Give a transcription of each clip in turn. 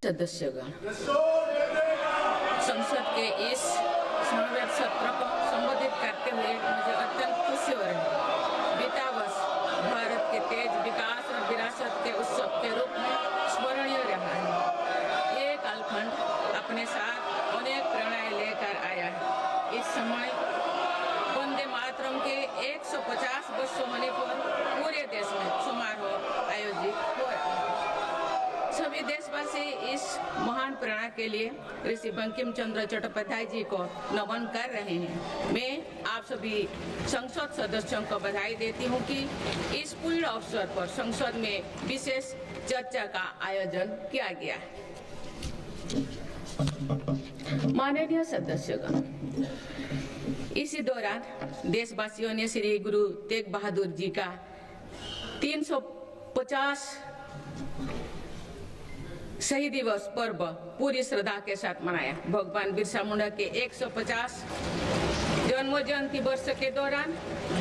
सदस्यगण, संसद के इस समावेश सत्र को संबोधित करते हुए मुझे अत्यंत खुशी हो रही है। बीता वर्ष भारत के तेज विकास और विरासत के उत्सव के रूप में स्मरणीय रहा है। ये कालखंड अपने साथ अनेक प्रेरणाएं लेकर आया है। इस समय वंदे मातरम के 150 वर्ष होने पर पूरे देश में समारोह आयोजित हो रहा है। सभी देशवासी इस महान प्रेरणा के लिए ऋषि बंकिम चंद्र चट्टोपाध्याय जी को नमन कर रहे हैं। मैं आप सभी संसद सदस्यों को बधाई देती हूं कि इस पूर्ण अवसर पर संसद में विशेष चर्चा का आयोजन किया गया है। माननीय सदस्यगण, इसी दौरान देशवासियों ने श्री गुरु तेग बहादुर जी का 350 शहीद दिवस पर्व पूरी श्रद्धा के साथ मनाया। भगवान बिरसा मुंडा के 150 जन्म जयंती वर्ष के दौरान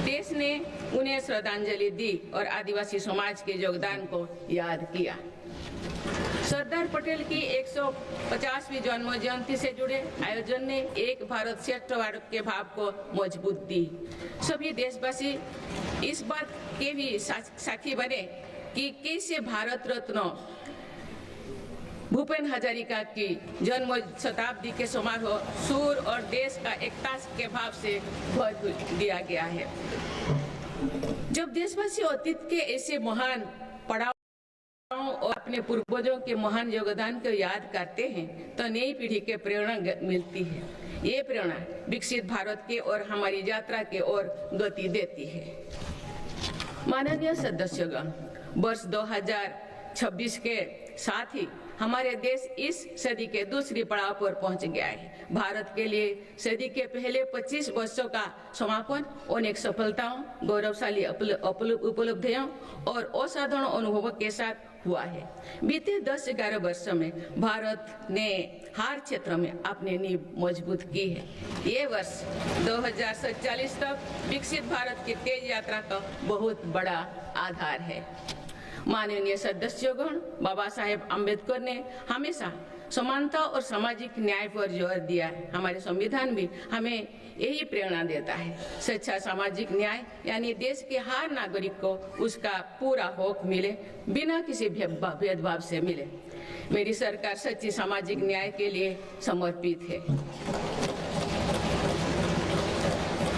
देश ने उन्हें श्रद्धांजलि दी और आदिवासी समाज के योगदान को याद किया। सरदार पटेल की 150वीं जन्म जयंती से जुड़े आयोजन ने एक भारत श्रेष्ठ भारत के भाव को मजबूत दी। सभी देशवासी इस बात के भी साक्षी बने कि कैसे भारत रत्न भूपेन हजारिका की जन्म शताब्दी के समारोह सूर और देश का एकता के भाव से भर दिया गया है। जब देशवासी अतीत के ऐसे महान पड़ावों और अपने पूर्वजों के महान योगदान को याद करते हैं तो नई पीढ़ी के प्रेरणा मिलती है। ये प्रेरणा विकसित भारत के और हमारी यात्रा के ओर गति देती है। माननीय सदस्यगण, वर्ष 2026 के साथ ही हमारे देश इस सदी के दूसरी पड़ाव पर पहुंच गया है। भारत के लिए सदी के पहले 25 वर्षों का समापन अनेक सफलताओं, गौरवशाली उपलब्धियों और असाधारण अनुभवों के साथ हुआ है। बीते 10-11 वर्षों में भारत ने हर क्षेत्र में अपनी नींव मजबूत की है। ये वर्ष 2047 तक विकसित भारत की तेज यात्रा का बहुत बड़ा आधार है। माननीय सदस्यगण, बाबा साहेब अम्बेडकर ने हमेशा समानता और सामाजिक न्याय पर जोर दिया है। हमारे संविधान भी हमें यही प्रेरणा देता है। सच्चा सामाजिक न्याय यानी देश के हर नागरिक को उसका पूरा हक मिले, बिना किसी भेदभाव से मिले। मेरी सरकार सच्ची सामाजिक न्याय के लिए समर्पित है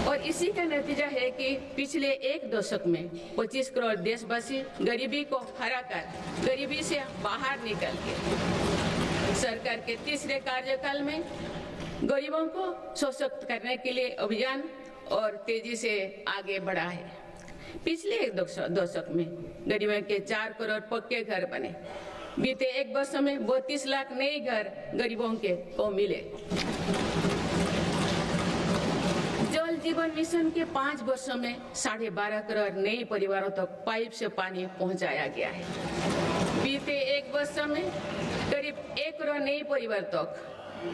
और इसी का नतीजा है कि पिछले एक दशक में 25 करोड़ देशवासी गरीबी को हराकर गरीबी से बाहर निकल के सरकार के तीसरे कार्यकाल में गरीबों को सशक्त करने के लिए अभियान और तेजी से आगे बढ़ा है। पिछले एक दशक में गरीबों के 4 करोड़ पक्के घर बने। बीते एक वर्ष में 32 लाख नए घर गरीबों को मिले। जल जीवन मिशन के 5 वर्षों में 12.5 करोड़ नए परिवारों तक पाइप से पानी पहुंचाया गया है। बीते एक वर्ष में करीब 1 करोड़ नए परिवार तक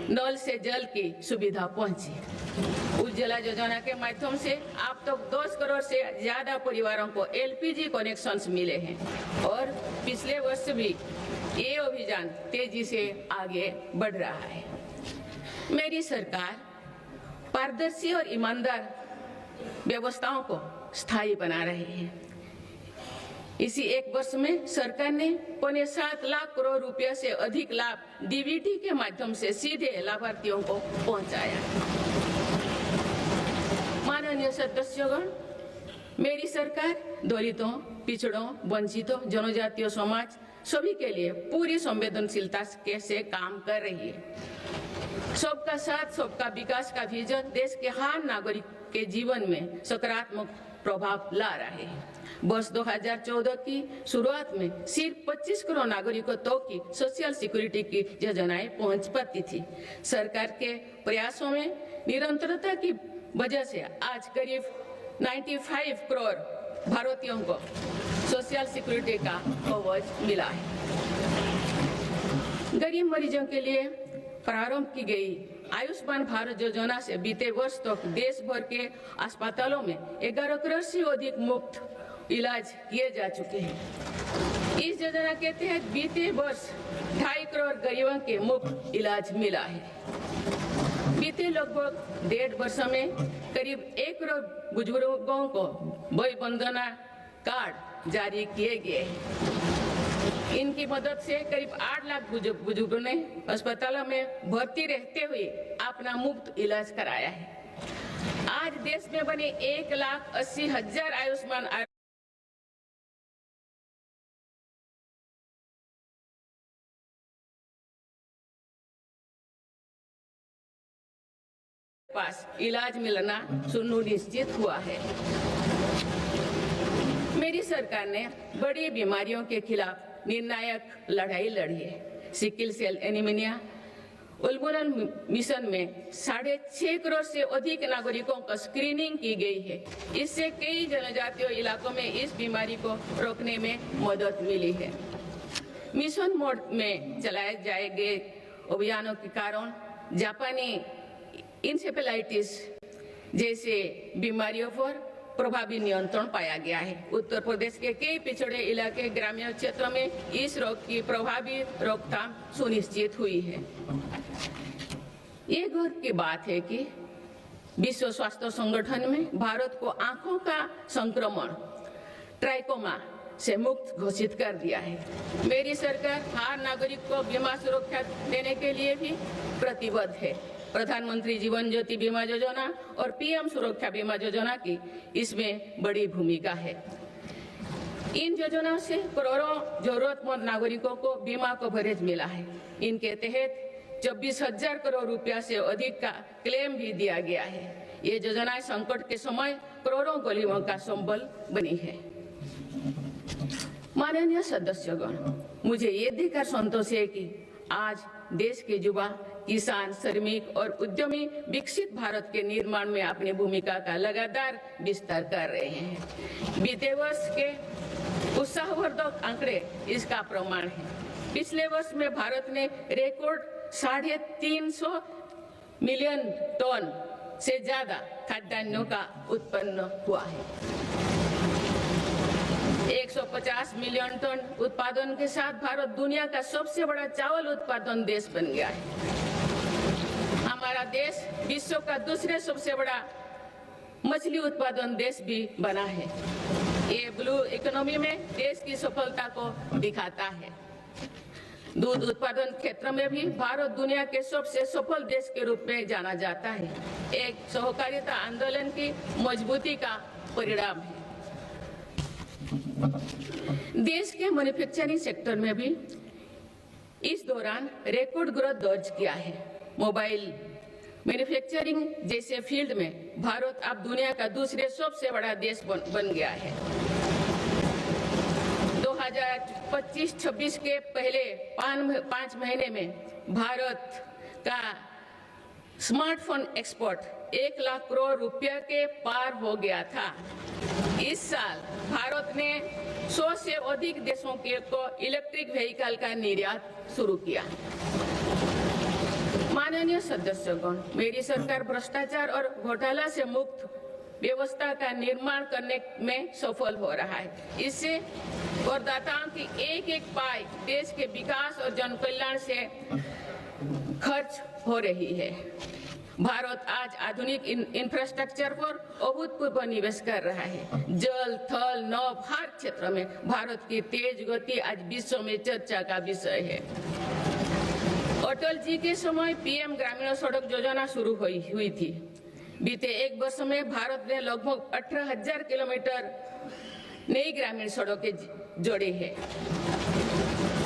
नल से जल की सुविधा पहुंची। उज्ज्वला योजना के माध्यम से अब तक 10 करोड़ से ज्यादा परिवारों को LPG कनेक्शंस मिले हैं और पिछले वर्ष भी ये अभियान तेजी से आगे बढ़ रहा है। मेरी सरकार पारदर्शी और ईमानदार व्यवस्थाओं को स्थायी बना रही है। इसी एक वर्ष में सरकार ने 7.25 लाख करोड़ रुपया से अधिक लाभ DBT के माध्यम से सीधे लाभार्थियों को पहुंचाया। माननीय सदस्यगण, मेरी सरकार दलितों, पिछड़ों, वंचितों, जनजातीय समाज सभी के लिए पूरी संवेदनशीलता से काम कर रही है। सबका साथ सबका विकास का विजन देश के हर नागरिक के जीवन में सकारात्मक प्रभाव ला रहा है। वर्ष 2014 की शुरुआत में सिर्फ 25 करोड़ नागरिकों तक की सोशल सिक्योरिटी की योजनाएं पहुंच पाती थी। सरकार के प्रयासों में निरंतरता की वजह से आज करीब 95 करोड़ भारतीयों को सोशल सिक्योरिटी का कवच मिला है। गरीब मरीजों के लिए प्रारंभ की गई आयुष्मान भारत योजना से बीते वर्ष तक देश भर के अस्पतालों में 11 करोड़ से अधिक मुफ्त इलाज किए जा चुके हैं। इस योजना के तहत बीते वर्ष 2.5 करोड़ गरीबों के मुफ्त इलाज मिला है। बीते लगभग 1.5 वर्षों में करीब 1 करोड़ बुजुर्गों को वय वंदना कार्ड जारी किए गए। इनकी मदद से करीब 8 लाख बुजुर्गों ने अस्पतालों में भर्ती रहते हुए अपना मुफ्त इलाज कराया है। आज देश में बने 1,80,000 आयुष्मान पास इलाज मिलना सुनिश्चित हुआ है। मेरी सरकार ने बड़ी बीमारियों के खिलाफ निर्णायक लड़ाई लड़ी है। सिकल सेल एनीमिया उन्मूलन मिशन में 6.5 करोड़ से अधिक नागरिकों का स्क्रीनिंग की गई है। इससे कई जनजातीय इलाकों में इस बीमारी को रोकने में मदद मिली है। मिशन मोड में चलाए जाए गए अभियानों के कारण जापानी इंसेफेलाइटिस जैसे बीमारियों पर प्रभावी नियंत्रण पाया गया है। उत्तर प्रदेश के कई पिछड़े इलाके ग्रामीण क्षेत्रों में इस रोग की प्रभावी रोकथाम सुनिश्चित हुई है। ये गर्व की बात है कि विश्व स्वास्थ्य संगठन में भारत को आंखों का संक्रमण ट्राइकोमा से मुक्त घोषित कर दिया है। मेरी सरकार हर नागरिक को बीमा सुरक्षा देने के लिए भी प्रतिबद्ध है। प्रधानमंत्री जीवन ज्योति बीमा योजना और पीएम सुरक्षा बीमा योजना की इसमें बड़ी भूमिका है। इन योजनाओं से करोड़ों जरूरतमंद नागरिकों को बीमा कवरेज मिला है। इनके तहत 24,000 करोड़ रुपया से अधिक का क्लेम भी दिया गया है। ये योजनाएं संकट के समय करोड़ों गरीबों का संबल बनी है। माननीय सदस्यगण, मुझे ये देखकर संतोष है कि आज देश के युवा, किसान, श्रमिक और उद्यमी विकसित भारत के निर्माण में अपनी भूमिका का लगातार विस्तार कर रहे हैं। बीते वर्ष के उत्साहवर्धक आंकड़े इसका प्रमाण है। पिछले वर्ष में भारत ने रिकॉर्ड 350 मिलियन टन से ज्यादा खाद्यान्नों का उत्पन्न हुआ है। 150 मिलियन टन उत्पादन के साथ भारत दुनिया का सबसे बड़ा चावल उत्पादन देश बन गया है। हमारा देश विश्व का दूसरे सबसे बड़ा मछली उत्पादन देश भी बना है। ये ब्लू इकोनॉमी में देश की सफलता को दिखाता है। दूध उत्पादन क्षेत्र में भी भारत दुनिया के सबसे सफल देश के रूप में जाना जाता है। एक सहकारिता आंदोलन की मजबूती का परिणाम है। देश के मैन्युफैक्चरिंग सेक्टर में भी इस दौरान रिकॉर्ड ग्रोथ दर्ज किया है। मोबाइल मैन्युफैक्चरिंग जैसे फील्ड में भारत अब दुनिया का दूसरे सबसे बड़ा देश बन गया है। 2025-26 के पहले 5 महीने में भारत का स्मार्टफोन एक्सपोर्ट 1 लाख करोड़ रुपया के पार हो गया था। इस साल भारत ने 100 से अधिक देशों को इलेक्ट्रिक व्हीकल का निर्यात शुरू किया। माननीय सदस्यगण, मेरी सरकार भ्रष्टाचार और घोटाला से मुक्त व्यवस्था का निर्माण करने में सफल हो रहा है। इससे करदाताओं की एक पाई देश के विकास और जन कल्याण से खर्च हो रही है। भारत आज आधुनिक इंफ्रास्ट्रक्चर पर अभूतपूर्व निवेश कर रहा है। जल, थल, नभ हर क्षेत्र में भारत की तेज गति आज विश्व में चर्चा का विषय है। अटल जी के समय पीएम ग्रामीण सड़क योजना शुरू हुई थी। बीते 1 वर्ष में भारत ने लगभग 18,000 किलोमीटर नई ग्रामीण सड़कें जोड़ी है।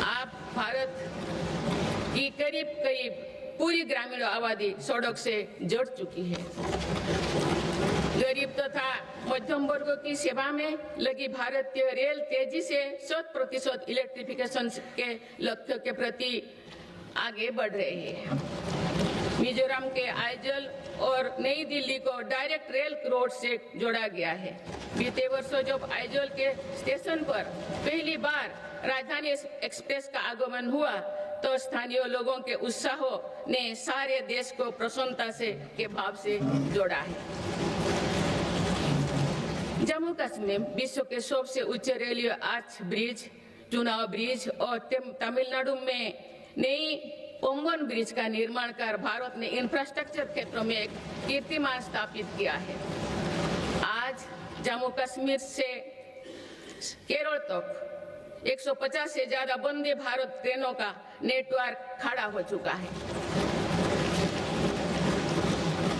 आप भारत की करीब पूरी ग्रामीण आबादी सड़क से जुड़ चुकी है। गरीब तथा मध्यम वर्ग की सेवा में लगी भारतीय रेल तेजी से 100% इलेक्ट्रिफिकेशन के लक्ष्य के प्रति आगे बढ़ रही है। मिजोरम के आइजल और नई दिल्ली को डायरेक्ट रेल रोड से जोड़ा गया है। बीते वर्षों जब आइजल के स्टेशन पर पहली बार राजधानी एक्सप्रेस का आगमन हुआ तो स्थानीय लोगों के उत्साह ने सारे देश को प्रसन्नता के भाव से जोड़ा है। जम्मू कश्मीर में विश्व के सबसे ऊंचे रेलवे आर्च ब्रिज चुनाव ब्रिज और तमिलनाडु में नई पंबन ब्रिज का निर्माण कर भारत ने इंफ्रास्ट्रक्चर क्षेत्रों में एक कीर्तिमान स्थापित किया है। आज जम्मू कश्मीर से केरल तक 150 से ज्यादा वंदे भारत ट्रेनों का नेटवर्क खड़ा हो चुका है।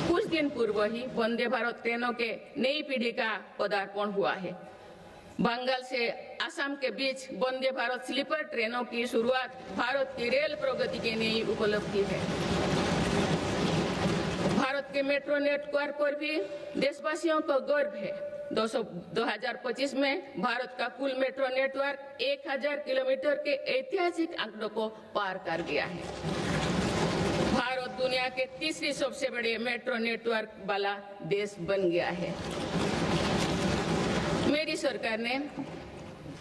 कुछ दिन पूर्व ही वंदे भारत ट्रेनों के नई पीढ़ी का पदार्पण हुआ है। बंगाल से असम के बीच वंदे भारत स्लीपर ट्रेनों की शुरुआत भारत की रेल प्रगति की नई उपलब्धि है। भारत के मेट्रो नेटवर्क पर भी देशवासियों को गर्व है। 2025 में भारत का कुल मेट्रो नेटवर्क 1000 किलोमीटर के ऐतिहासिक आंकड़ों को पार कर गया है। भारत दुनिया के तीसरी सबसे बड़े मेट्रो नेटवर्क वाला देश बन गया है। मेरी सरकार ने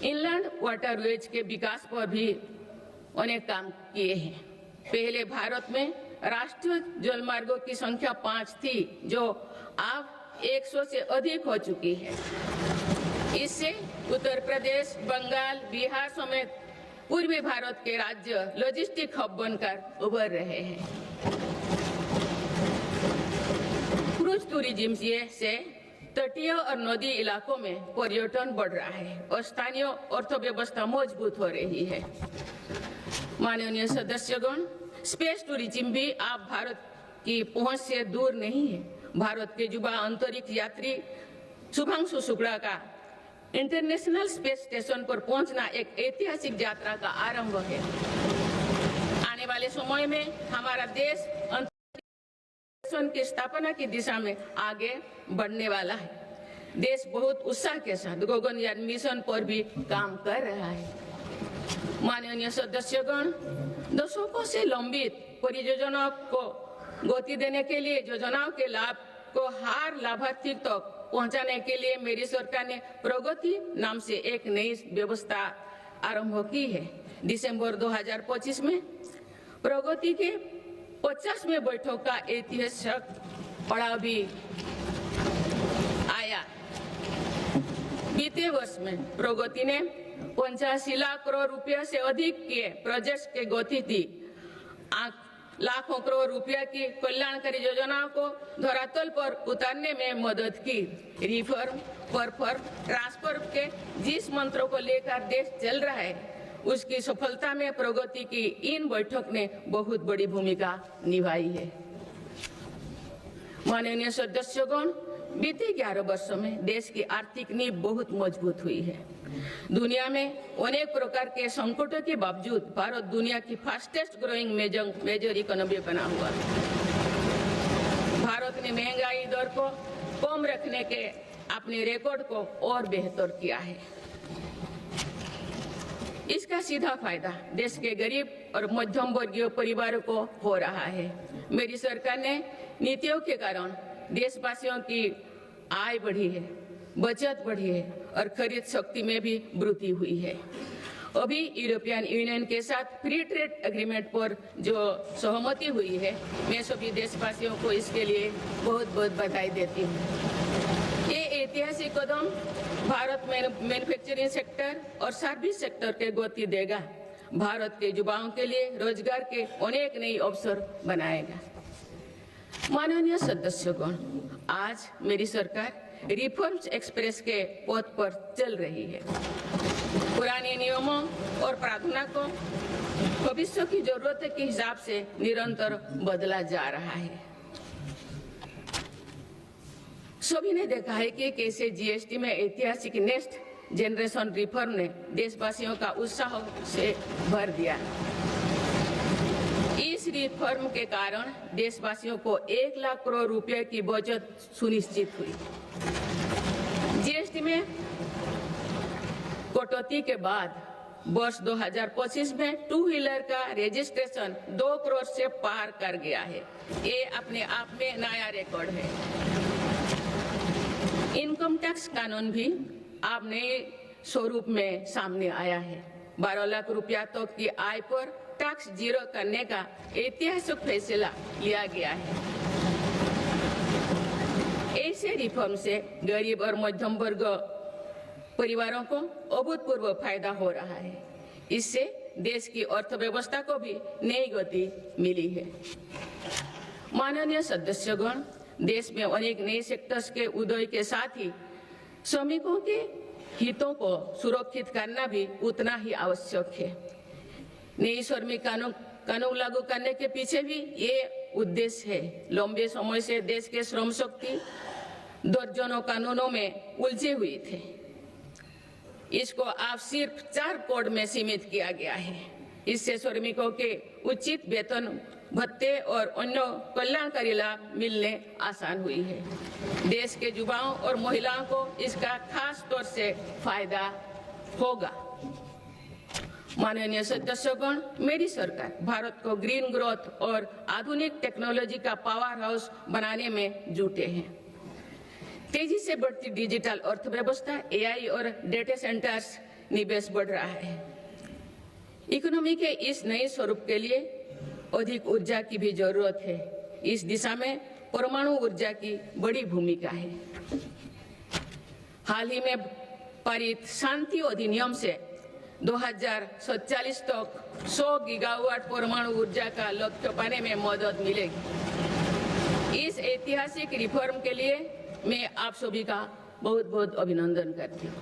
इनलैंड वाटरवेज के विकास पर भी अनेक काम किए हैं। पहले भारत में राष्ट्रीय जलमार्गों की संख्या 5 थी, जो अब 100 से अधिक हो चुकी है। इससे उत्तर प्रदेश, बंगाल, बिहार समेत पूर्वी भारत के राज्य लॉजिस्टिक हब बनकर उभर रहे हैं। क्रूज टूरिज्म से तटीय और नदी इलाकों में पर्यटन बढ़ रहा है और स्थानीय अर्थव्यवस्था मजबूत हो रही है। माननीय सदस्यगण, स्पेस टूरिज्म भी अब भारत की पहुंच से दूर नहीं है। भारत के युवा अंतरिक्ष यात्री शुभांशु शुक्ला का इंटरनेशनल स्पेस स्टेशन पर पहुंचना एक ऐतिहासिक यात्रा का आरंभ है। आने वाले समय में हमारा देश की स्थापना की दिशा में आगे बढ़ने वाला है। देश बहुत उत्साह के साथ गगनयान मिशन पर भी काम कर रहा है। माननीय सदस्यगण, दशकों से लंबित परियोजनाओं को गति देने के लिए योजनाओं के लाभ को हर लाभार्थी तक पहुंचाने के लिए मेरी सरकार ने प्रगति नाम से एक नई व्यवस्था आरंभ की है। दिसंबर 2025 में प्रगति के 50वें बैठक का ऐतिहासिक पड़ाव भी आया। बीते वर्ष में प्रगति ने 85 लाख करोड़ रुपया से अधिक के प्रोजेक्ट्स के गति दी। लाखों करोड़ रुपया की कल्याणकारी योजनाओं को धरातल पर उतारने में मदद की। रिफॉर्म, परफॉर्म, ट्रांसफर के जिस मंत्रों को लेकर देश चल रहा है, उसकी सफलता में प्रगति की इन बैठक ने बहुत बड़ी भूमिका निभाई है। माननीय सदस्यगण, बीते 11 वर्षों में देश की आर्थिक नींव बहुत मजबूत हुई है। दुनिया में अनेक प्रकार के संकटों के बावजूद भारत दुनिया की फास्टेस्ट ग्रोइंग मेजर इकोनॉमी बना हुआ है। भारत ने महंगाई दर को कम रखने के अपने रिकॉर्ड को और बेहतर किया है। इसका सीधा फायदा देश के गरीब और मध्यम वर्गीय परिवारों को हो रहा है। मेरी सरकार ने नीतियों के कारण देशवासियों की आय बढ़ी है, बचत बढ़ी है और खरीद शक्ति में भी वृद्धि हुई है। अभी यूरोपियन यूनियन के साथ फ्री ट्रेड एग्रीमेंट पर जो सहमति हुई है, मैं सभी देशवासियों को इसके लिए बहुत बहुत बधाई देती हूँ। ये ऐतिहासिक कदम भारत में मैन्युफैक्चरिंग सेक्टर और सर्विस सेक्टर के गति देगा। भारत के युवाओं के लिए रोजगार के अनेक नए अवसर बनाएगा। माननीय सदस्यगण, आज मेरी सरकार रिफॉर्म्स एक्सप्रेस के पथ पर चल रही है। पुराने नियमों और प्रावधानों को भविष्य की जरूरत के हिसाब से निरंतर बदला जा रहा है। सभी ने देखा है कि कैसे जीएसटी में ऐतिहासिक नेक्स्ट जनरेशन रिफॉर्म ने देशवासियों का उत्साह से भर दिया। इस रिफॉर्म के कारण देशवासियों को 1 लाख करोड़ रुपए की बचत सुनिश्चित हुई। जीएसटी में कटौती के बाद वर्ष 2025 में 2 व्हीलर का रजिस्ट्रेशन 2 करोड़ से पार कर गया है। ये अपने आप में नया रिकॉर्ड है। इनकम टैक्स कानून भी अब नए स्वरूप में सामने आया है। 12 लाख रुपया तक की आय पर टैक्स जीरो करने का ऐतिहासिक फैसला लिया गया है। ऐसे रिफॉर्म से गरीब और मध्यम वर्ग परिवारों को अभूतपूर्व फायदा हो रहा है। इससे देश की अर्थव्यवस्था को भी नई गति मिली है। माननीय सदस्यगण, देश में अनेक नए सेक्टर्स के उदय के साथ ही श्रमिकों के हितों को सुरक्षित करना भी उतना ही आवश्यक है। नई श्रमिक कानून लागू करने के पीछे भी ये उद्देश्य है। लंबे समय से देश के श्रम शक्ति दर्जनों कानूनों में उलझे हुए थे। इसको आप सिर्फ 4 कोड में सीमित किया गया है। इससे श्रमिकों के उचित वेतन भत्ते और अन्य कल्याणकारी लाभ मिलने आसान हुई है। देश के युवाओं और महिलाओं को इसका खास तौर से फायदा होगा। माननीय सदस्यगण, मेरी सरकार भारत को ग्रीन ग्रोथ और आधुनिक टेक्नोलॉजी का पावर हाउस बनाने में जुटे हैं। तेजी से बढ़ती डिजिटल अर्थव्यवस्था, एआई और डेटा सेंटर्स निवेश बढ़ रहा है। इकोनॉमी के इस नए स्वरूप के लिए अधिक ऊर्जा की भी जरूरत है। इस दिशा में परमाणु ऊर्जा की बड़ी भूमिका है। हाल ही में पारित शांति अधिनियम से 2047 तक 100 गीगावाट परमाणु ऊर्जा का लक्ष्य पाने में मदद मिलेगी। इस ऐतिहासिक रिफॉर्म के लिए मैं आप सभी का बहुत बहुत अभिनंदन करती हूँ।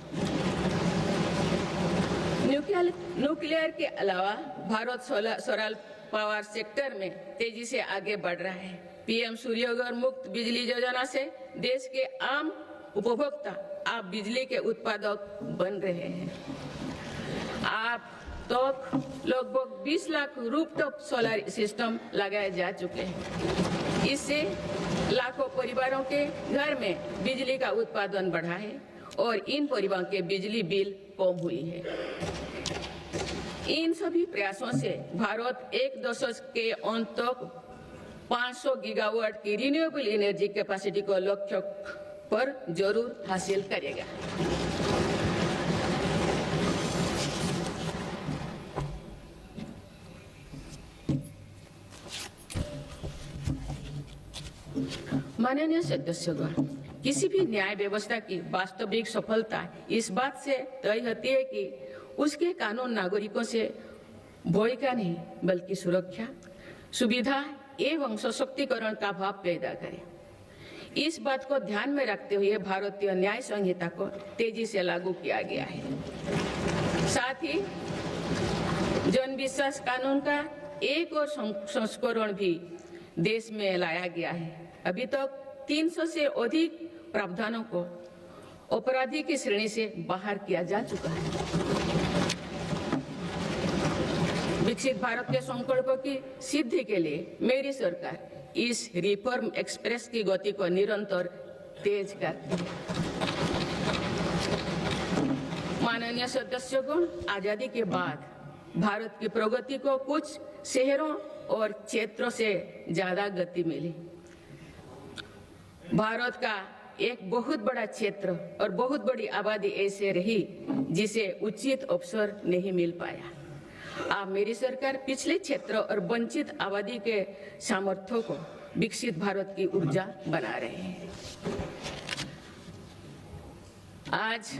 न्यूक्लियर के अलावा भारत सोलर पावर सेक्टर में तेजी से आगे बढ़ रहा है। पीएम सूर्यघर मुक्त बिजली योजना से देश के आम उपभोक्ता आप बिजली के उत्पादक बन रहे हैं। आप तक लगभग 20 लाख रूफटॉप सोलर सिस्टम लगाए जा चुके हैं। इससे लाखों परिवारों के घर में बिजली का उत्पादन बढ़ा है और इन परिवारों के बिजली बिल कम हुई है। इन सभी प्रयासों से भारत एक दशक के अंत तक 500 गीगावाट की रिन्यूएबल एनर्जी कैपेसिटी को लक्ष्य पर जरूर हासिल करेगा। माननीय सदस्यगण, किसी भी न्याय व्यवस्था की वास्तविक सफलता इस बात से तय होती है कि उसके कानून नागरिकों से भय का नहीं बल्कि सुरक्षा, सुविधा एवं सशक्तिकरण का भाव पैदा करे। इस बात को ध्यान में रखते हुए भारतीय न्याय संहिता को तेजी से लागू किया गया है। साथ ही जन विश्वास कानून का एक और संस्करण भी देश में लाया गया है। अभी तक 300 से अधिक प्रावधानों को अपराधी की श्रेणी से बाहर किया जा चुका है। विकसित भारत के संकल्पों की सिद्धि के लिए मेरी सरकार इस रिफॉर्म एक्सप्रेस की गति को निरंतर तेज करती है। माननीय सदस्यगण, आजादी के बाद भारत की प्रगति को कुछ शहरों और क्षेत्रों से ज्यादा गति मिली। भारत का एक बहुत बड़ा क्षेत्र और बहुत बड़ी आबादी ऐसे रही जिसे उचित अवसर नहीं मिल पाया। अब मेरी सरकार पिछले क्षेत्र और वंचित आबादी के सामर्थ्यों को विकसित भारत की ऊर्जा बना रहे हैं। आज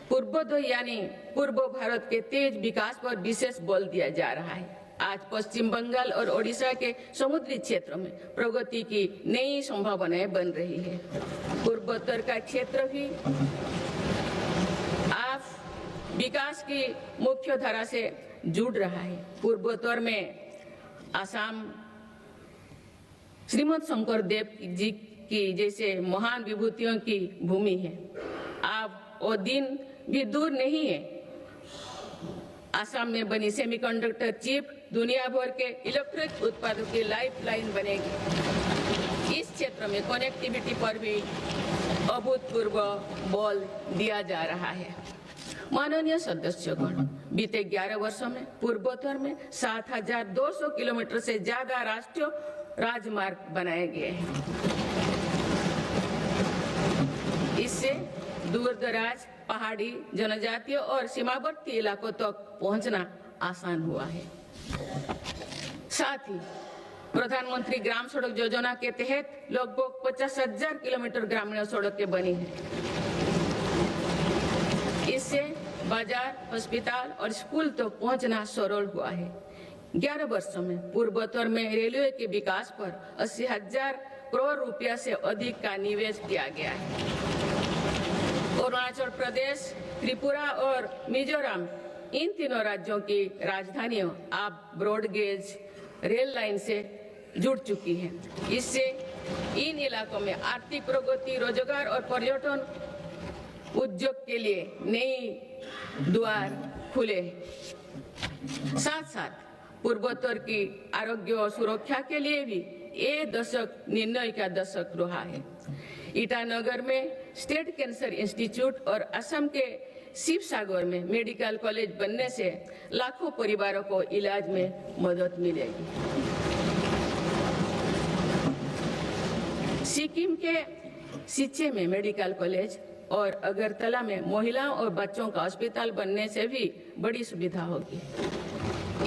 पूर्वोदय यानी पूर्व भारत के तेज विकास पर विशेष बल दिया जा रहा है। आज पश्चिम बंगाल और ओडिशा के समुद्री क्षेत्रों में प्रगति की नई संभावनाएं बन रही है। पूर्वोत्तर का क्षेत्र भी आज विकास की मुख्य धारा से जुड़ रहा है। पूर्वोत्तर में असम श्रीमद शंकर देव जी की जैसे महान विभूतियों की भूमि है। अब वो दिन भी दूर नहीं है, असम में बनी सेमीकंडक्टर चिप दुनिया भर के इलेक्ट्रिक उत्पादों की लाइफलाइन बनेगी। इस क्षेत्र में कनेक्टिविटी पर भी अभूतपूर्व बल दिया जा रहा है। माननीय सदस्यगण, बीते 11 वर्षों में पूर्वोत्तर में 7,200 किलोमीटर से ज्यादा राष्ट्रीय राजमार्ग बनाए गए हैं। इससे दूर दराज, पहाड़ी, जनजातीय और सीमावर्ती इलाकों तक पहुंचना आसान हुआ है। साथ ही प्रधानमंत्री ग्राम सड़क योजना के तहत लगभग 50,000 किलोमीटर ग्रामीण सड़कें बनी हैं। इससे बाजार, अस्पताल और स्कूल तक पहुंचना सरल हुआ है। 11 वर्षों में पूर्वोत्तर में रेलवे के विकास पर 80,000 करोड़ रुपया से अधिक का निवेश किया गया है। अरुणाचल प्रदेश, त्रिपुरा और मिजोरम, इन तीनों राज्यों की राजधानियों अब ब्रॉड गेज रेल लाइन से जुड़ चुकी है। इससे इन इलाकों में आर्थिक प्रगति, रोजगार और पर्यटन उद्योग के लिए नई द्वार खुले हैं। साथ साथ पूर्वोत्तर की आरोग्य और सुरक्षा के लिए भी ये दशक निर्णय का दशक रहा है। ईटानगर में स्टेट कैंसर इंस्टीट्यूट और असम के शिवसागर में मेडिकल कॉलेज बनने से लाखों परिवारों को इलाज में मदद मिलेगी। सिक्किम के सिच्चे में मेडिकल कॉलेज और अगरतला में महिलाओं और बच्चों का अस्पताल बनने से भी बड़ी सुविधा होगी।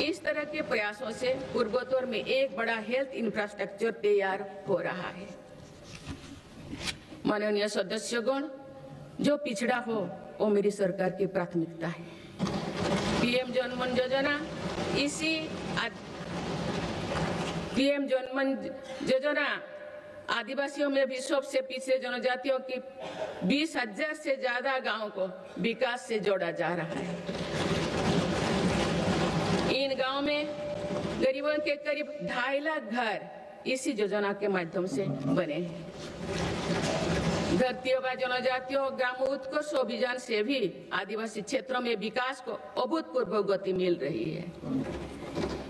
इस तरह के प्रयासों से पूर्वोत्तर में एक बड़ा हेल्थ इंफ्रास्ट्रक्चर तैयार हो रहा है। माननीय सदस्यगण, जो पिछड़ा हो वो मेरी सरकार की प्राथमिकता है। पीएम जनमन योजना, इसी पीएम जनमन योजना आदिवासियों में भी सबसे पिछड़े जनजातियों की 20,000 से ज्यादा गांवों को विकास से जोड़ा जा रहा है। इन गांव में गरीबों के करीब 2.5 लाख घर इसी योजना के माध्यम से बने हैं। धरती आबा जनजातियों ग्राम उत्कर्ष अभियान से भी आदिवासी क्षेत्रों में विकास को अभूतपूर्व गति मिल रही है।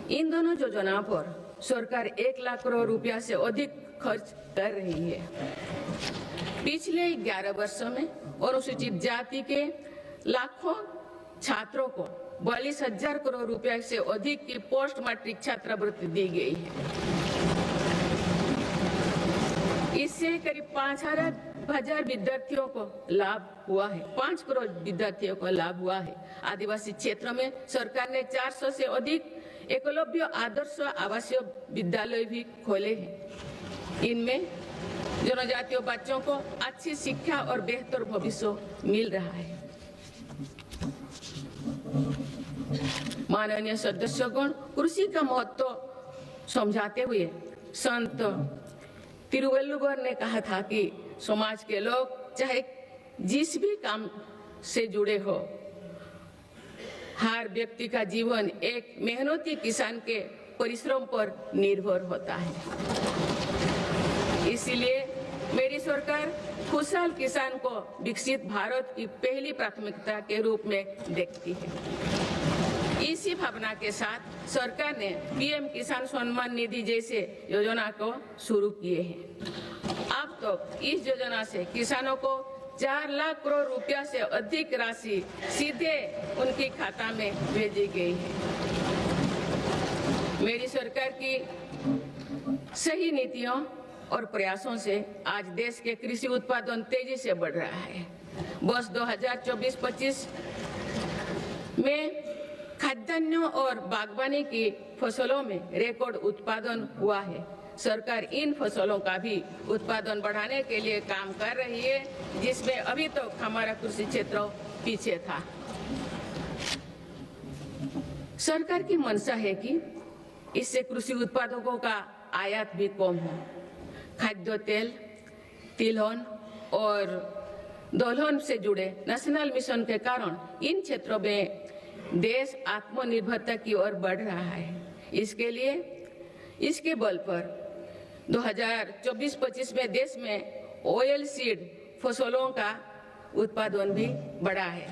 इन दोनों योजनाओं पर सरकार 1 लाख करोड़ रुपया से अधिक खर्च कर रही है। पिछले 11 वर्षों में अनुसूचित जाति के लाखों छात्रों को 42,000 करोड़ रुपया से अधिक की पोस्ट मैट्रिक छात्रवृत्ति दी गई है। इससे करीब 5,000 विद्यार्थियों को लाभ हुआ है। 5 करोड़ विद्यार्थियों को लाभ हुआ है। आदिवासी क्षेत्रों में सरकार ने 400 से अधिक एकलव्य आदर्श आवासीय विद्यालय भी खोले हैं। इनमें जनजातीय बच्चों को अच्छी शिक्षा और बेहतर भविष्य मिल रहा है। माननीय सदस्यगण, कृषि का महत्व समझाते हुए संत तिरुवल्लुवर ने कहा था कि समाज के लोग चाहे जिस भी काम से जुड़े हो, हर व्यक्ति का जीवन एक मेहनती किसान के परिश्रम पर निर्भर होता है। इसीलिए मेरी सरकार खुशहाल किसान को विकसित भारत की पहली प्राथमिकता के रूप में देखती है। इसी भावना के साथ सरकार ने पीएम किसान सम्मान निधि जैसे योजना को शुरू किए हैं। अब तो इस योजना से किसानों को 4 लाख करोड़ रुपया से अधिक राशि सीधे उनके खाता में भेजी गई है। मेरी सरकार की सही नीतियों और प्रयासों से आज देश के कृषि उत्पादन तेजी से बढ़ रहा है। वर्ष 2024-25 में खाद्यान्न और बागवानी की फसलों में रिकॉर्ड उत्पादन हुआ है। सरकार इन फसलों का भी उत्पादन बढ़ाने के लिए काम कर रही है, जिसमें अभी तक हमारा कृषि क्षेत्र पीछे था। सरकार की मंशा है कि इससे कृषि उत्पादकों का आयात भी कम हो। खाद्य तेल, तिलहन और दलहन से जुड़े नेशनल मिशन के कारण इन क्षेत्रों में देश आत्मनिर्भरता की ओर बढ़ रहा है। इसके बल पर 2024-25 में देश में ऑयल सीड फसलों का उत्पादन भी बढ़ा है।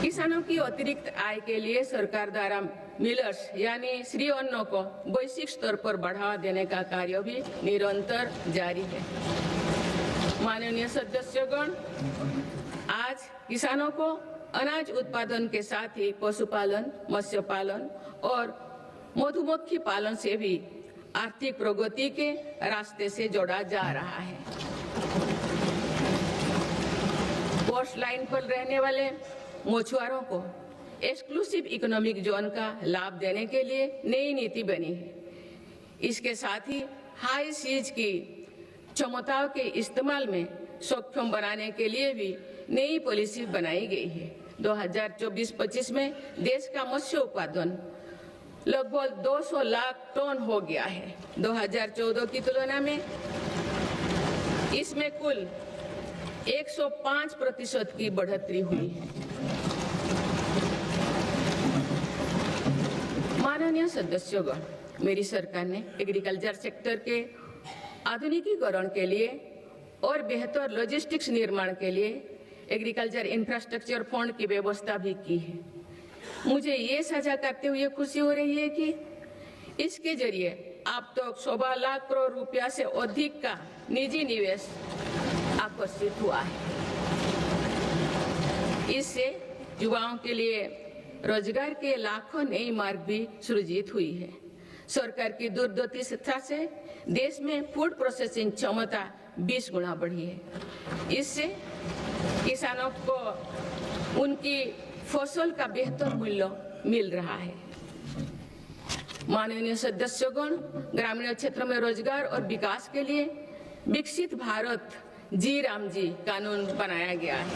किसानों की अतिरिक्त आय के लिए सरकार द्वारा मिलर्स यानी श्री अन्न को वैश्विक स्तर पर बढ़ावा देने का कार्य भी निरंतर जारी है। माननीय सदस्यगण, आज किसानों को अनाज उत्पादन के साथ ही पशुपालन, मत्स्य पालन और मधुमक्खी पालन से भी आर्थिक प्रगति के रास्ते से जोड़ा जा रहा है। कोस्ट लाइन पर रहने वाले मछुआरों को एक्सक्लूसिव इकोनॉमिक जोन का लाभ देने के लिए नई नीति बनी है। इसके साथ ही हाई सीज की क्षमताओं के इस्तेमाल में सक्षम बनाने के लिए भी नई पॉलिसी बनाई गई है। 2024-25 में देश का मत्स्य उत्पादन लगभग 200 लाख टन हो गया है। 2014 की तुलना में इसमें कुल 105% की बढ़ोतरी हुई है। माननीय सदस्यगण, मेरी सरकार ने एग्रीकल्चर सेक्टर के आधुनिकीकरण के लिए और बेहतर लॉजिस्टिक्स निर्माण के लिए एग्रीकल्चर इंफ्रास्ट्रक्चर फंड की व्यवस्था भी की है। मुझे ये साझा करते हुए खुशी हो रही है कि इसके जरिए अब तक 1.25 लाख करोड़ रुपया से अधिक का निजी निवेश आकर्षित हुआ है। इससे युवाओं के लिए रोजगार के लाखों नए मार्ग भी सृजित हुई है। सरकार की दूरदर्शिता से देश में फूड प्रोसेसिंग क्षमता 20 गुना बढ़ी है। इससे किसानों को उनकी फसल का बेहतर मूल्य मिल रहा है। माननीय सदस्यगण, ग्रामीण क्षेत्र में रोजगार और विकास के लिए विकसित भारत जी राम जी कानून बनाया गया है।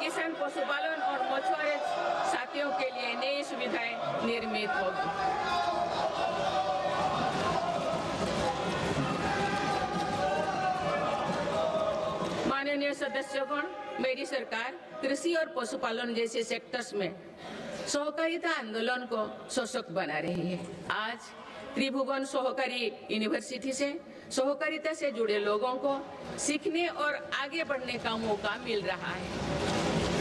किसान, पशुपालन और मछुआरे साथियों के लिए नई सुविधाएं निर्मित होगी। माननीय सदस्यगण, मेरी सरकार कृषि और पशुपालन जैसे सेक्टर्स में सहकारिता आंदोलन को सशक्त बना रही है। आज त्रिभुवन सहकारी यूनिवर्सिटी से सहकारिता से जुड़े लोगों को सीखने और आगे बढ़ने का मौका मिल रहा है।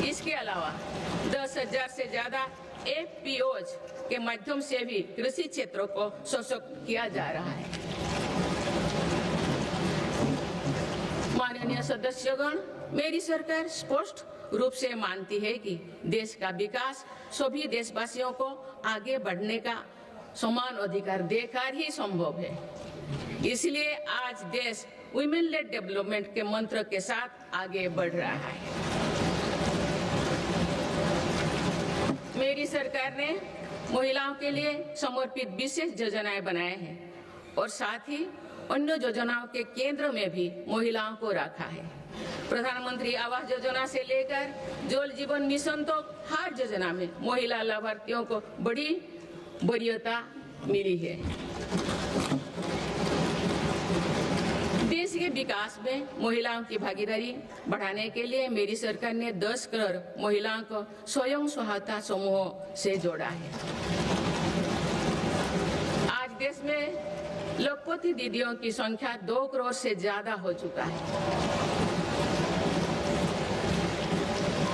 इसके अलावा 10,000 से ज्यादा FPOs के माध्यम से भी कृषि क्षेत्रों को सशक्त किया जा रहा है। माननीय सदस्यगण, मेरी सरकार स्पष्ट रूप से मानती है कि देश का विकास सभी देशवासियों को आगे बढ़ने का समान अधिकार देकर ही संभव है। इसलिए आज देश वुमेन लेड डेवलपमेंट के मंत्र के साथ आगे बढ़ रहा है। मेरी सरकार ने महिलाओं के लिए समर्पित विशेष योजनाएं बनाए हैं और साथ ही अन्य योजनाओं के केंद्र में भी महिलाओं को रखा है। प्रधानमंत्री आवास योजना से लेकर जल जीवन मिशन तो हर योजना में महिला लाभार्थियों को बड़ी वरीयता मिली है। देश के विकास में महिलाओं की भागीदारी बढ़ाने के लिए मेरी सरकार ने 10 करोड़ महिलाओं को स्वयं सहायता समूह से जोड़ा है। आज देश में लखपति दीदियों की संख्या 2 करोड़ से ज्यादा हो चुका है।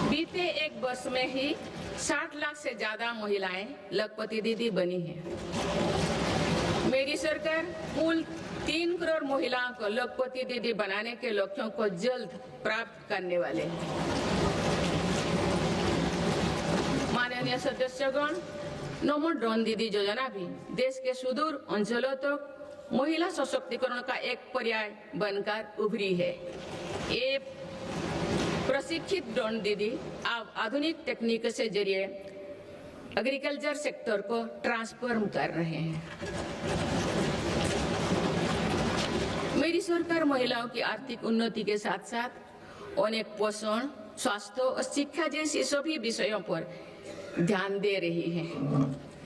बीते एक वर्ष में ही 60 लाख से ज्यादा महिलाएं लखपति दीदी बनी हैं। मेरी सरकार कुल 3 करोड़ महिलाओं को लखपति दीदी बनाने के लक्ष्यों को जल्द प्राप्त करने वाले हैं। माननीय सदस्यगण, नमो ड्रोन दीदी योजना भी देश के सुदूर अंचलों तक महिला सशक्तिकरण का एक पर्याय बनकर उभरी है। ये प्रशिक्षित ड्रोन दीदी अब आधुनिक तकनीक से जरिए एग्रीकल्चर सेक्टर को ट्रांसफॉर्म कर रहे हैं। मेरी सरकार महिलाओं की आर्थिक उन्नति के साथ साथ अनेक पोषण, स्वास्थ्य और शिक्षा जैसी सभी विषयों पर ध्यान दे रही है।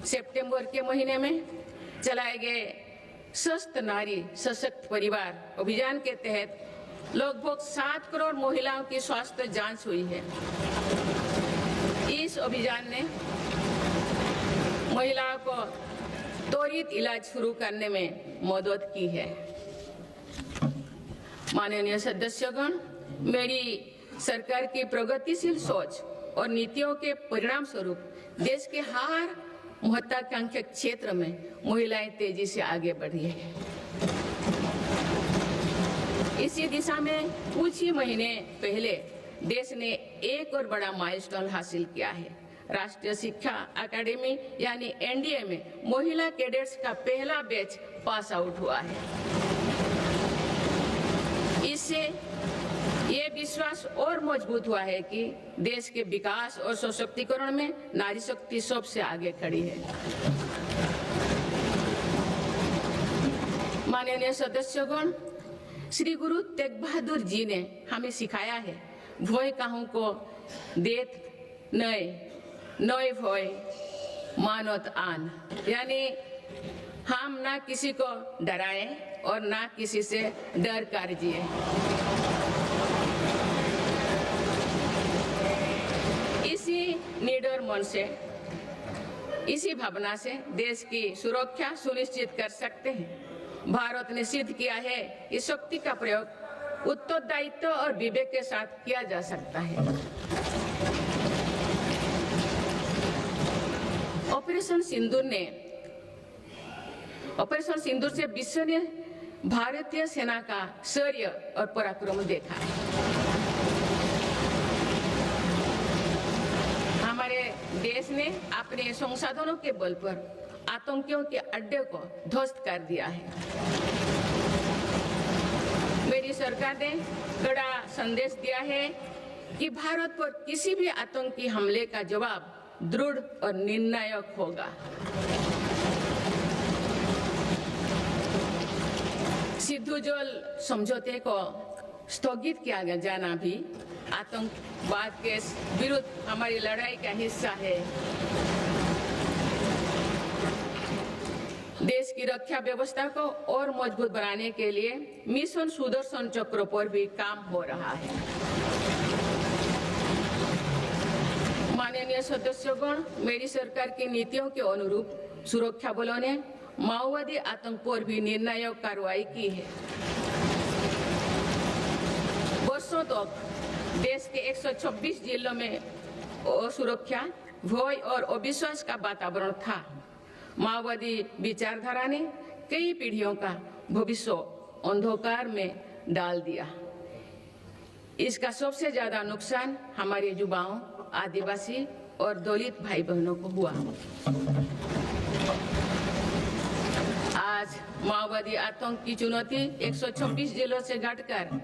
सितंबर के महीने में चलाए गए स्वस्थ नारी सशक्त परिवार अभियान के तहत लगभग 7 करोड़ महिलाओं की स्वास्थ्य जांच हुई है। इस अभियान ने महिलाओं को त्वरित इलाज शुरू करने में मदद की है। माननीय सदस्यगण, मेरी सरकार की प्रगतिशील सोच और नीतियों के परिणाम स्वरूप देश के हर महत्वाकांक्षी क्षेत्र में महिलाएं तेजी से आगे बढ़ी है। इसी दिशा में कुछ ही महीने पहले देश ने एक और बड़ा माइलस्टोन हासिल किया है। राष्ट्रीय शिक्षा अकादमी यानी एनडीए में महिला कैडेट्स का पहला बैच पास आउट हुआ है। इससे ये विश्वास और मजबूत हुआ है कि देश के विकास और सशक्तिकरण में नारी शक्ति सबसे आगे खड़ी है। माननीय सदस्यगण, श्री गुरु तेग बहादुर जी ने हमें सिखाया है, भय काहू को देत नय भय मानत आन, यानी हम ना किसी को डराएं और ना किसी से डर कर जिए। इसी निडर मन से, इसी भावना से देश की सुरक्षा सुनिश्चित कर सकते हैं। भारत ने सिद्ध किया है कि शक्ति का प्रयोग उत्तरदायित्व और विवेक के साथ किया जा सकता है। ऑपरेशन सिंदूर से विश्व ने भारतीय सेना का शौर्य और पराक्रम देखा। हमारे देश ने अपने संसाधनों के बल पर आतंकियों के अड्डे को ध्वस्त कर दिया है। मेरी सरकार ने कड़ा संदेश दिया है कि भारत पर किसी भी आतंकी हमले का जवाब दृढ़ और निर्णायक होगा। सिद्धू जल समझौते को स्थगित किया जाना भी आतंकवाद के विरुद्ध हमारी लड़ाई का हिस्सा है। देश की रक्षा व्यवस्था को और मजबूत बनाने के लिए मिशन सुदर्शन चक्र पर भी काम हो रहा है। माननीय सदस्यगण, मेरी सरकार की नीतियों के अनुरूप सुरक्षा बलों ने माओवादी आतंक पर भी निर्णायक कार्रवाई की है। वर्षों तक देश के 126 जिलों में असुरक्षा, भय और अविश्वास का वातावरण था। माओवादी विचारधारा ने कई पीढ़ियों का भविष्य अंधकार में डाल दिया। इसका सबसे ज्यादा नुकसान हमारे युवाओं, आदिवासी और दलित भाई बहनों को हुआ। आज माओवादी आतंक की चुनौती 126 जिलों से घटकर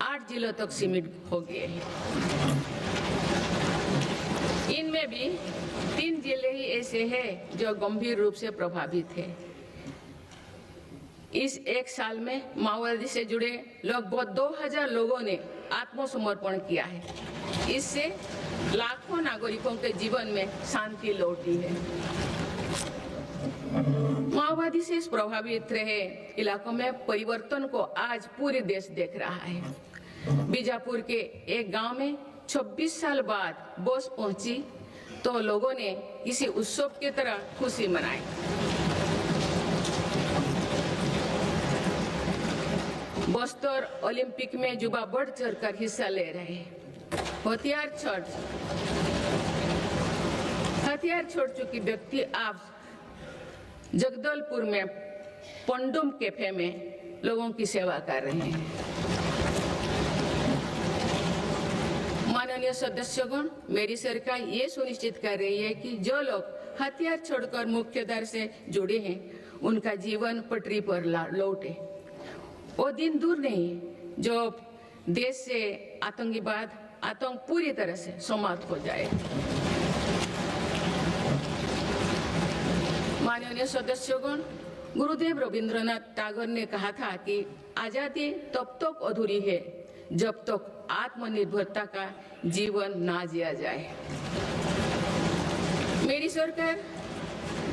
8 जिलों तक सीमित हो गए हैं। इनमें भी 3 जिले ही ऐसे हैं जो गंभीर रूप से प्रभावित है। इस एक साल में माओवादी से जुड़े लगभग 2000 लोगों ने आत्मसमर्पण किया है। इससे लाखों नागरिकों के जीवन में शांति लौटी है। माओवादी से प्रभावित रहे इलाकों में परिवर्तन को आज पूरे देश देख रहा है। बीजापुर के एक गांव में 26 साल बाद बस पहुंची तो लोगों ने किसी उत्सव की तरह खुशी मनाई। बस्तर ओलंपिक में युवा बढ़ चढ़कर हिस्सा ले रहे हैं। हथियार छोड़ चुकी व्यक्ति आज जगदलपुर में पंडुम कैफे में लोगों की सेवा कर रहे हैं। माननीय सदस्यगण, मेरी सरकार ये सुनिश्चित कर रही है कि जो लोग हथियार छोड़कर मुख्यधारा से जुड़े हैं उनका जीवन पटरी पर लौटे। वो दिन दूर नहीं जो देश से आतंक पूरी तरह से समाप्त हो जाए। माननीय सदस्यगण, गुरुदेव रविंद्रनाथ टैगोर ने कहा था कि आजादी तब तक अधूरी है जब तक आत्मनिर्भरता का जीवन ना जिया जाए। मेरी सरकार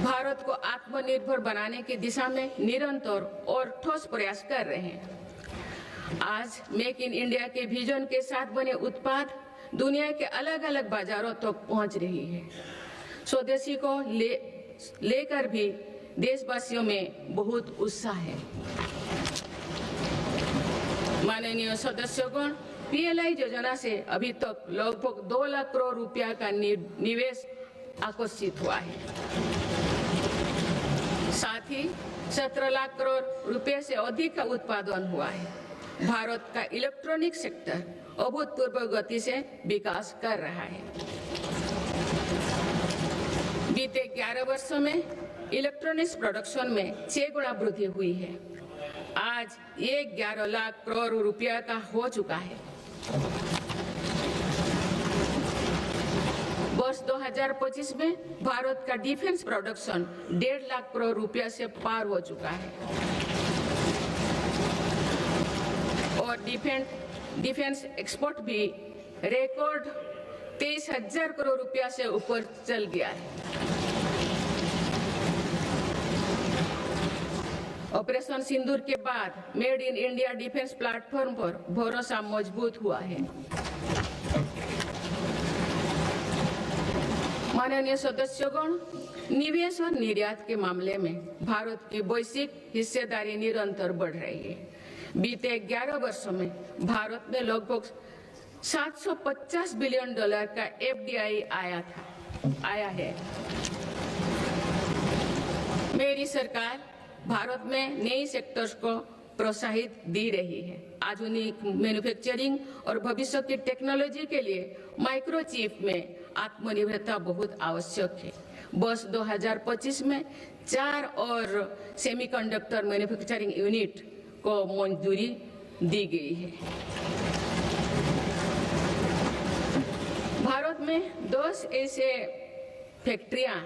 भारत को आत्मनिर्भर बनाने की दिशा में निरंतर और ठोस प्रयास कर रहे हैं। आज मेक इन इंडिया के विजन के साथ बने उत्पाद दुनिया के अलग अलग बाजारों तक पहुंच रही है। स्वदेशी को लेकर भी देशवासियों में बहुत उत्साह है। माननीय सदस्यगण, पीएलआई योजना से अभी तक लगभग 2 लाख करोड़ रुपया का निवेश आकर्षित हुआ है। साथ ही 17 लाख करोड़ रुपए से अधिक का उत्पादन हुआ है। भारत का इलेक्ट्रॉनिक सेक्टर अभूतपूर्व गति से विकास कर रहा है। बीते 11 वर्षों में इलेक्ट्रॉनिक्स प्रोडक्शन में 6 गुना वृद्धि हुई है। आज ये 11 लाख करोड़ रुपया का हो चुका है। वर्ष 2025 में भारत का डिफेंस प्रोडक्शन 1.5 लाख करोड़ रुपया से पार हो चुका है और डिफेंस एक्सपोर्ट भी रिकॉर्ड 23,000 करोड़ रुपया से ऊपर चल गया है। ऑपरेशन सिंदूर के बाद made in India defence platform पर भरोसा मजबूत हुआ है। माननीय सदस्यगण, निवेश और निर्यात के मामले में भारत की वैश्विक हिस्सेदारी निरंतर बढ़ रही है। बीते 11 वर्षों में भारत में लगभग $750 बिलियन का एफडीआई आया है। मेरी सरकार भारत में नई सेक्टर्स को प्रोत्साहित दे रही है। आधुनिक मैन्युफैक्चरिंग और भविष्य की टेक्नोलॉजी के लिए माइक्रोचिप में आत्मनिर्भरता बहुत आवश्यक है। वर्ष 2025 में 4 और सेमीकंडक्टर मैन्युफैक्चरिंग यूनिट को मंजूरी दी गई है। भारत में 10 ऐसे फैक्ट्रियां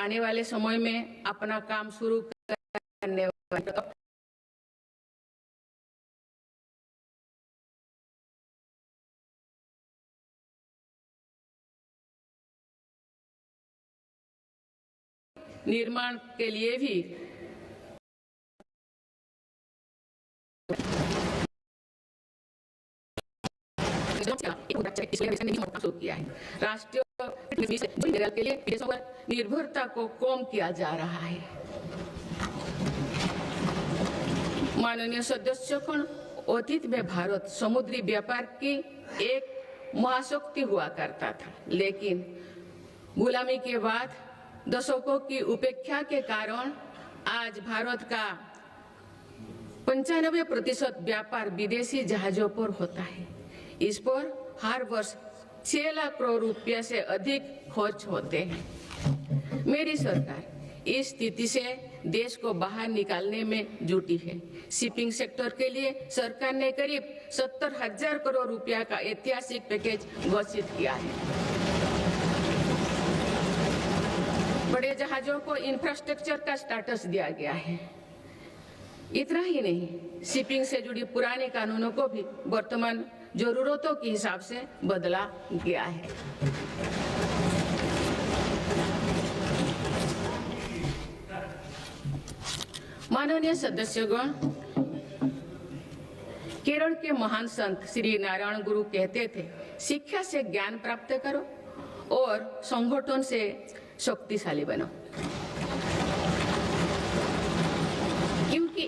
आने वाले समय में अपना काम शुरू करने वाले निर्माण के लिए भी किया है। राष्ट्रीय के लिए विदेशों पर निर्भरता को कम किया जा रहा है। माननीय सदस्यगण, अतीत में भारत समुद्री व्यापार की एक महाशक्ति हुआ करता था, लेकिन गुलामी के बाद दशकों की उपेक्षा के कारण आज भारत का 95% व्यापार विदेशी जहाजों पर होता है। इस पर हर वर्ष 6 लाख करोड़ रुपया से अधिक खर्च होते हैं। मेरी सरकार इस स्थिति से देश को बाहर निकालने में जुटी है। शिपिंग सेक्टर के लिए सरकार ने करीब 70,000 करोड़ रुपया का ऐतिहासिक पैकेज घोषित किया है। बड़े जहाजों को इंफ्रास्ट्रक्चर का स्टेटस दिया गया है। इतना ही नहीं, शिपिंग से जुड़ी पुराने कानूनों को भी वर्तमान जरूरतों के हिसाब से बदला गया है। माननीय सदस्यगण, केरल के महान संत श्री नारायण गुरु कहते थे, शिक्षा से ज्ञान प्राप्त करो और संगठन से शक्तिशाली बनो। क्योंकि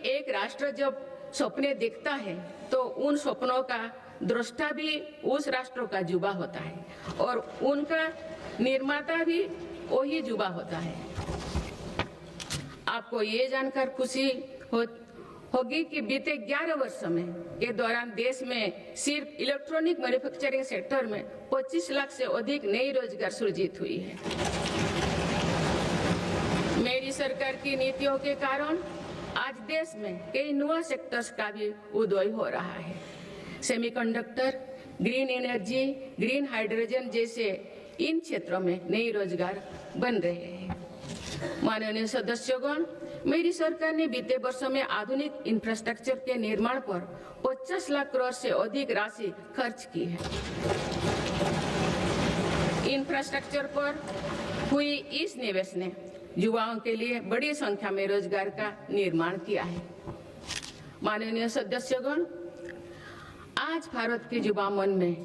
एक राष्ट्र जब सपने देखता है तो उन सपनों का दृष्टा भी उस राष्ट्र का युवा होता है और उनका निर्माता भी वही युवा होता है। आपको ये जानकर खुशी होगी कि बीते 11 वर्षों में के दौरान देश में सिर्फ इलेक्ट्रॉनिक मैन्युफैक्चरिंग सेक्टर में 25 लाख से अधिक नई रोजगार सृजित हुई है। मेरी सरकार की नीतियों के कारण आज देश में कई नए सेक्टर्स का भी उदय हो रहा है। Semiconductor, green energy, green hydrogen जैसे इन क्षेत्रों में नई रोजगार बन रहे हैं। माननीय सदस्यगण, मेरी सरकार ने बीते वर्षों में आधुनिक इंफ्रास्ट्रक्चर के निर्माण पर 50 लाख करोड़ से अधिक राशि खर्च की है। इंफ्रास्ट्रक्चर पर हुई इस निवेश ने युवाओं के लिए बड़ी संख्या में रोजगार का निर्माण किया है। माननीय सदस्यगण, आज भारत के युवा मन में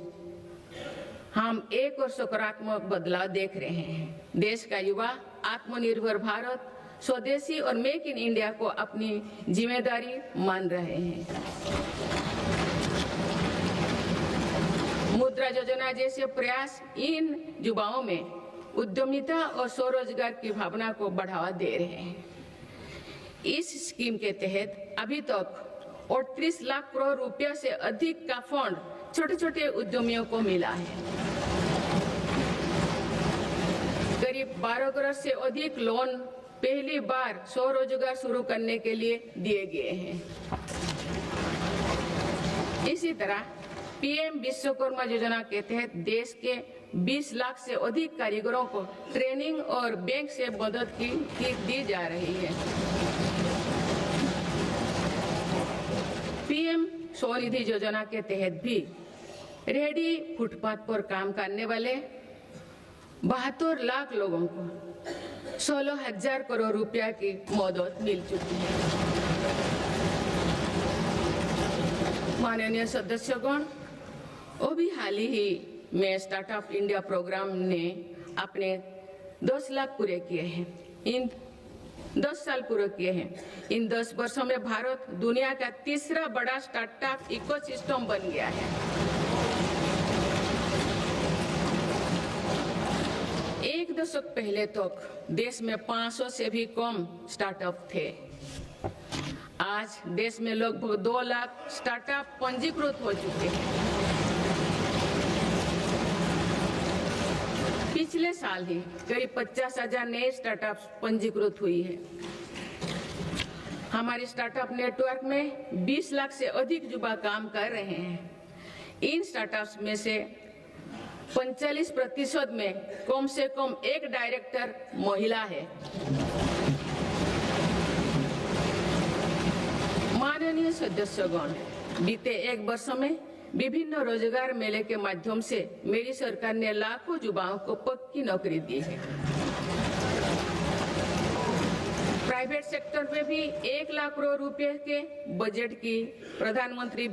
हम एक और सकारात्मक बदलाव देख रहे हैं। देश का युवा आत्मनिर्भर भारत, स्वदेशी और मेक इन इंडिया को अपनी जिम्मेदारी मान रहे हैं। मुद्रा योजना जैसे प्रयास इन युवाओं में उद्यमिता और स्वरोजगार की भावना को बढ़ावा दे रहे हैं। इस स्कीम के तहत अभी तक 38 लाख करोड़ रुपया से अधिक का फंड छोटे छोटे उद्यमियों को मिला है। करीब 12 करोड़ से अधिक लोन पहली बार स्वरोजगार शुरू करने के लिए दिए गए हैं। इसी तरह पीएम विश्वकर्मा योजना के तहत देश के 20 लाख से अधिक कारीगरों को ट्रेनिंग और बैंक से मदद दी जा रही है। पीएम स्वनिधि योजना के तहत भी रेहड़ी फुटपाथ पर काम करने वाले 72 लाख लोगों को 16,000 करोड़ रुपया की मदद मिल चुकी है। माननीय सदस्यगण, अभी हाल ही में स्टार्टअप इंडिया प्रोग्राम ने अपने 10 लाख पूरे किए हैं। इन 10 साल पूरे किए हैं। इन 10 वर्षों में भारत दुनिया का तीसरा बड़ा स्टार्टअप इकोसिस्टम बन गया है। एक दशक पहले तक देश में 500 से भी कम स्टार्टअप थे। आज देश में लगभग 2 लाख स्टार्टअप पंजीकृत हो चुके हैं। पिछले साल ही करीब 50,000 नए स्टार्टअप्स पंजीकृत हुई है। हमारे स्टार्टअप नेटवर्क में 20 लाख से अधिक युवा काम कर रहे हैं। इन स्टार्टअप्स में से 45% में कम से कम एक डायरेक्टर महिला है। माननीय सदस्यगण, बीते एक वर्ष में विभिन्न रोजगार मेले के माध्यम से मेरी सरकार ने लाखों युवाओं को पक्की नौकरी दी है। प्राइवेट सेक्टर में भी 1 लाख करोड़ रुपए के बजट की प्रधानमंत्री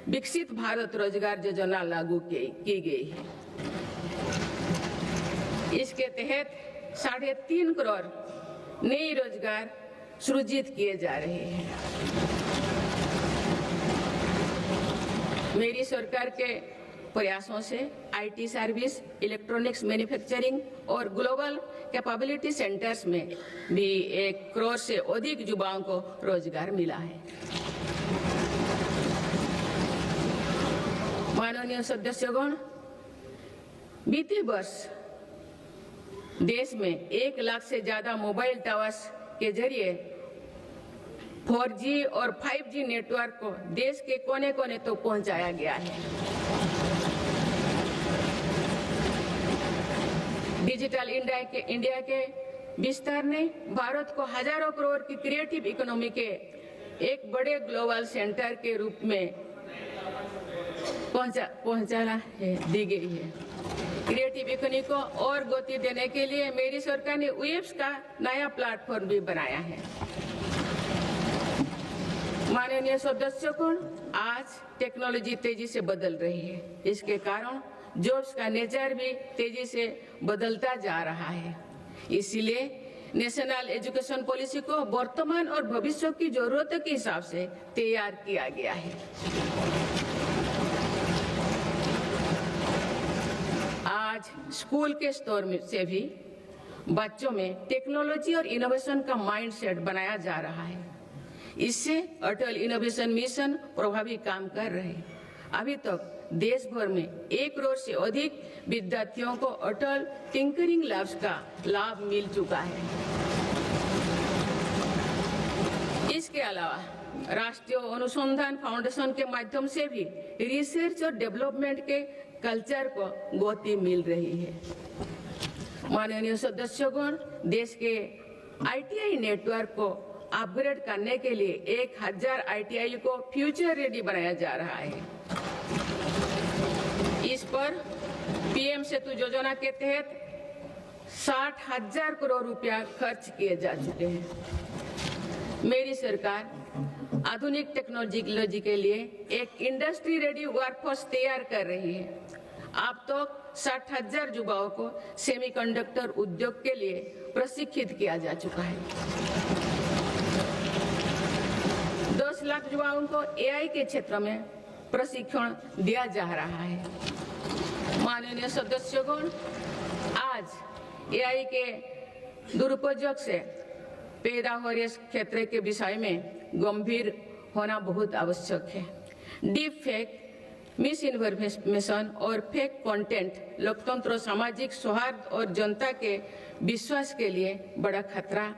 विकसित भारत रोजगार योजना लागू की गई है। इसके तहत 3.5 करोड़ नए रोजगार सृजित किए जा रहे हैं। मेरी सरकार के प्रयासों से आईटी सर्विस, इलेक्ट्रॉनिक्स मैन्युफैक्चरिंग और ग्लोबल कैपेबिलिटी सेंटर्स में भी 1 करोड़ से अधिक युवाओं को रोजगार मिला है। माननीय सदस्यगण, बीते वर्ष देश में 1 लाख से ज्यादा मोबाइल टावर्स के जरिए 4G और 5G नेटवर्क को देश के कोने कोने तक पहुंचाया गया है। डिजिटल इंडिया के विस्तार ने भारत को हजारों करोड़ की क्रिएटिव इकोनॉमी के एक बड़े ग्लोबल सेंटर के रूप में पहुंचाना दी गई है। क्रिएटिव इकोनॉमी को और गति देने के लिए मेरी सरकार ने वेब्स का नया प्लेटफॉर्म भी बनाया है। माननीय सदस्यगण, आज टेक्नोलॉजी तेजी से बदल रही है। इसके कारण जॉब्स का नेचर भी तेजी से बदलता जा रहा है। इसीलिए नेशनल एजुकेशन पॉलिसी को वर्तमान और भविष्य की जरूरतों के हिसाब से तैयार किया गया है। आज स्कूल के स्तर से भी बच्चों में टेक्नोलॉजी और इनोवेशन का माइंडसेट बनाया जा रहा है। इससे अटल इनोवेशन मिशन प्रभावी काम कर रहे हैं। अभी तक देश भर में 1 करोड़ से अधिक विद्यार्थियों को अटल टिंकरिंग लैब्स का लाभ मिल चुका है। इसके अलावा राष्ट्रीय अनुसंधान फाउंडेशन के माध्यम से भी रिसर्च और डेवलपमेंट के कल्चर को गति मिल रही है। माननीय सदस्यगण, देश के आईटीआई नेटवर्क को अपग्रेड करने के लिए 1000 आईटीआई को फ्यूचर रेडी बनाया जा रहा है। इस पर पीएम सेतु योजना के तहत 60,000 करोड़ रुपया खर्च किए जा चुके हैं। मेरी सरकार आधुनिक टेक्नोलॉजी के लिए एक इंडस्ट्री रेडी वर्कफोर्स तैयार कर रही है। अब तो 60,000 युवाओं को सेमीकंडक्टर उद्योग के लिए प्रशिक्षित किया जा चुका है। 10 लाख युवाओं को एआई के क्षेत्र में प्रशिक्षण दिया जा रहा है। माननीय सदस्यगण, आज एआई के दुरुपयोग से पैदा हो रहे क्षेत्र के विषय में गंभीर होना बहुत आवश्यक है। डीप फेक, मिस इन्फॉर्मेशन और फेक कंटेंट लोकतंत्र, सामाजिक सौहार्द और जनता के विश्वास के लिए बड़ा खतरा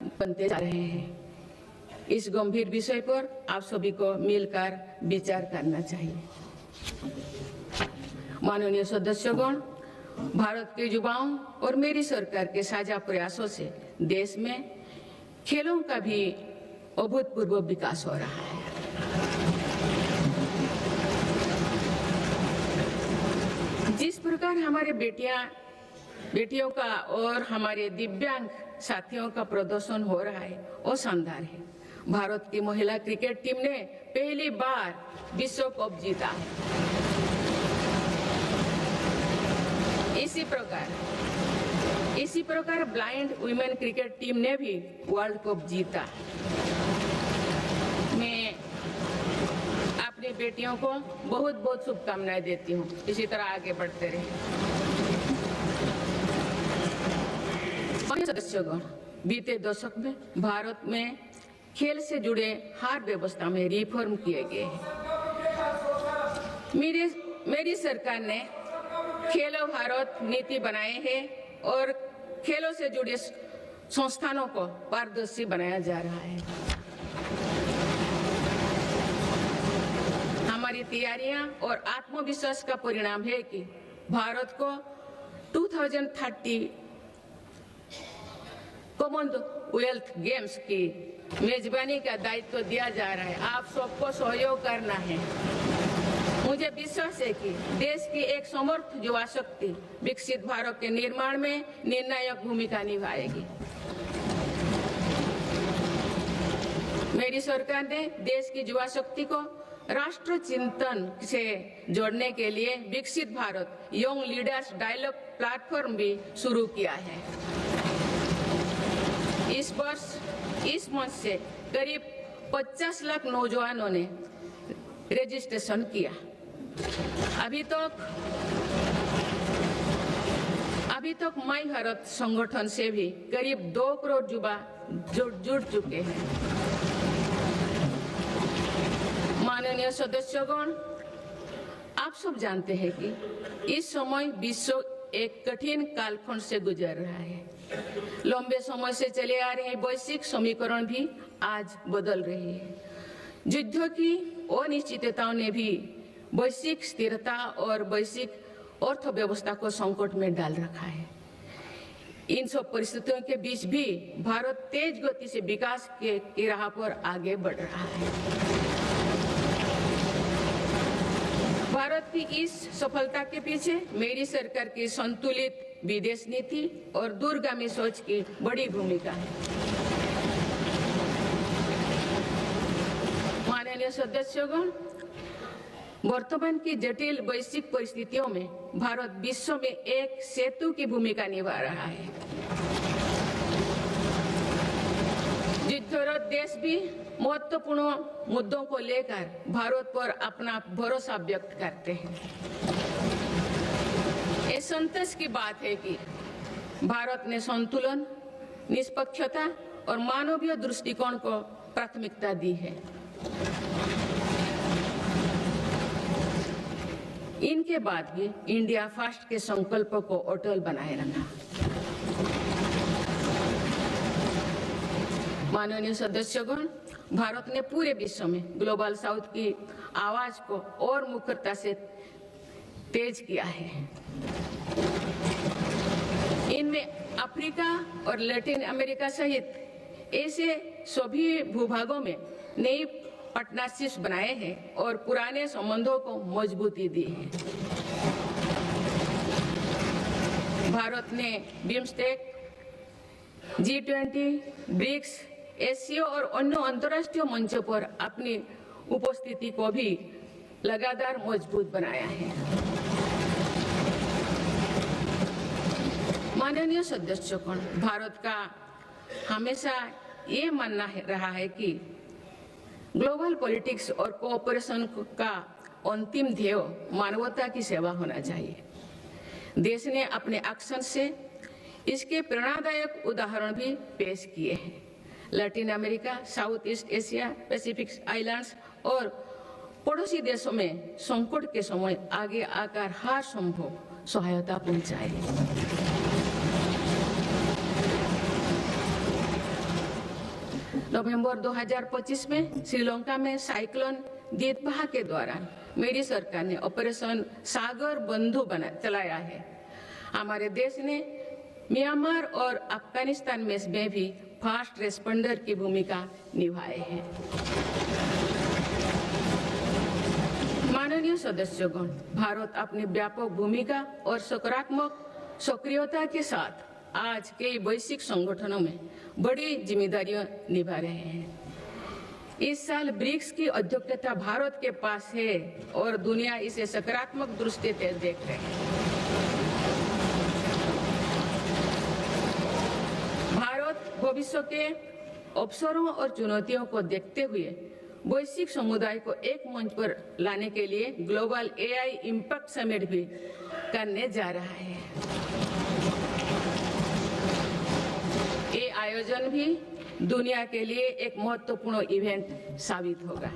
बनते जा रहे हैं। इस गंभीर विषय पर आप सभी को मिलकर विचार करना चाहिए। माननीय सदस्यगण, भारत के युवाओं और मेरी सरकार के साझा प्रयासों से देश में खेलों का भी अभूतपूर्व विकास हो रहा है। जिस प्रकार हमारे बेटियों का और हमारे दिव्यांग साथियों का प्रदर्शन हो रहा है वो शानदार है। भारत की महिला क्रिकेट टीम ने पहली बार विश्व कप जीता है। इसी प्रकार ब्लाइंड वुमेन क्रिकेट टीम ने भी वर्ल्ड कप जीता। मैं अपनी बेटियों को बहुत बहुत शुभकामनाएं देती हूँ। इसी तरह आगे बढ़ते रहे। सदस्यगण, बीते दशक में भारत में खेल से जुड़े हर व्यवस्था में रिफॉर्म किए गए हैं। मेरी सरकार ने खेलो भारत नीति बनाए हैं और खेलों से जुड़े संस्थानों को पारदर्शी बनाया जा रहा है। हमारी तैयारियां और आत्मविश्वास का परिणाम है कि भारत को 2030 कॉमनवेल्थ गेम्स की मेजबानी का दायित्व दिया जा रहा है। आप सबको सहयोग करना है। मुझे विश्वास है कि देश की एक समर्थ युवा शक्ति विकसित भारत के निर्माण में निर्णायक भूमिका निभाएगी। मेरी सरकार ने देश की युवा शक्ति को राष्ट्र चिंतन से जोड़ने के लिए विकसित Bharat young leaders dialogue platform भी शुरू किया है। इस वर्ष इस मंच से करीब 50 लाख नौजवानों ने रजिस्ट्रेशन किया। अभी तक माई भारत संगठन से भी करीब 2 करोड़ युवा जुड़ चुके हैं। माननीय सदस्यगण, आप सब जानते हैं कि इस समय विश्व एक कठिन कालखंड से गुजर रहा है। लंबे समय से चले आ रहे वैश्विक समीकरण भी आज बदल रहे हैं। युद्ध की अनिश्चितताओं ने भी वैश्विक स्थिरता और वैश्विक अर्थव्यवस्था को संकट में डाल रखा है। इन सब परिस्थितियों के बीच भी भारत तेज गति से विकास की राह पर आगे बढ़ रहा है। भारत की इस सफलता के पीछे मेरी सरकार की संतुलित विदेश नीति और दूरगामी सोच की बड़ी भूमिका है। माननीय सदस्यगण, वर्तमान की जटिल वैश्विक परिस्थितियों में भारत विश्व में एक सेतु की भूमिका निभा रहा है। युद्धरत देश भी महत्वपूर्ण मुद्दों को लेकर भारत पर अपना भरोसा व्यक्त करते हैं। ये संतोष की बात है कि भारत ने संतुलन, निष्पक्षता और मानवीय दृष्टिकोण को प्राथमिकता दी है। इनके बाद भी इंडिया फर्स्ट के संकल्प को अटल बनाए रखा। माननीय सदस्यगण, भारत ने पूरे विश्व में ग्लोबल साउथ की आवाज को और मुखरता से तेज किया है। इनमें अफ्रीका और लैटिन अमेरिका सहित ऐसे सभी भूभागों में नई पार्टनरशिप बनाए हैं और पुराने संबंधों को मजबूती दी है। भारत ने बिम्स्टेक, G20, ब्रिक्स, एससीओ और अन्य अंतर्राष्ट्रीय मंचों पर अपनी उपस्थिति को भी लगातार मजबूत बनाया है। माननीय सदस्यगण, भारत का हमेशा ये मानना रहा है कि ग्लोबल पॉलिटिक्स और कोऑपरेशन का अंतिम ध्येय मानवता की सेवा होना चाहिए। देश ने अपने एक्शन से इसके प्रेरणादायक उदाहरण भी पेश किए हैं। Latin America, south east Asia, Pacific islands और पड़ोसी देशों में संकट के समय आगे आकर हर संभव सहायता पहुंचाई। नवंबर 2025 में श्रीलंका में साइक्लोन दितबाह के दौरान मेरी सरकार ने ऑपरेशन सागर बंधु चलाया है। हमारे देश ने म्यांमार और अफगानिस्तान में भी फास्ट रेस्पॉन्डर की भूमिका निभाई है। माननीय सदस्यगण, भारत अपनी व्यापक भूमिका और सकारात्मक सक्रियता के साथ आज कई वैश्विक संगठनों में बड़ी जिम्मेदारियां निभा रहे हैं। इस साल ब्रिक्स की अध्यक्षता भारत के पास है और दुनिया इसे सकारात्मक दृष्टि से देख रहे हैं। भारत भविष्य के अवसरों और चुनौतियों को देखते हुए वैश्विक समुदाय को एक मंच पर लाने के लिए ग्लोबल एआई इम्पैक्ट समिट भी करने जा रहा है। ये आयोजन भी दुनिया के लिए एक महत्वपूर्ण इवेंट साबित होगा।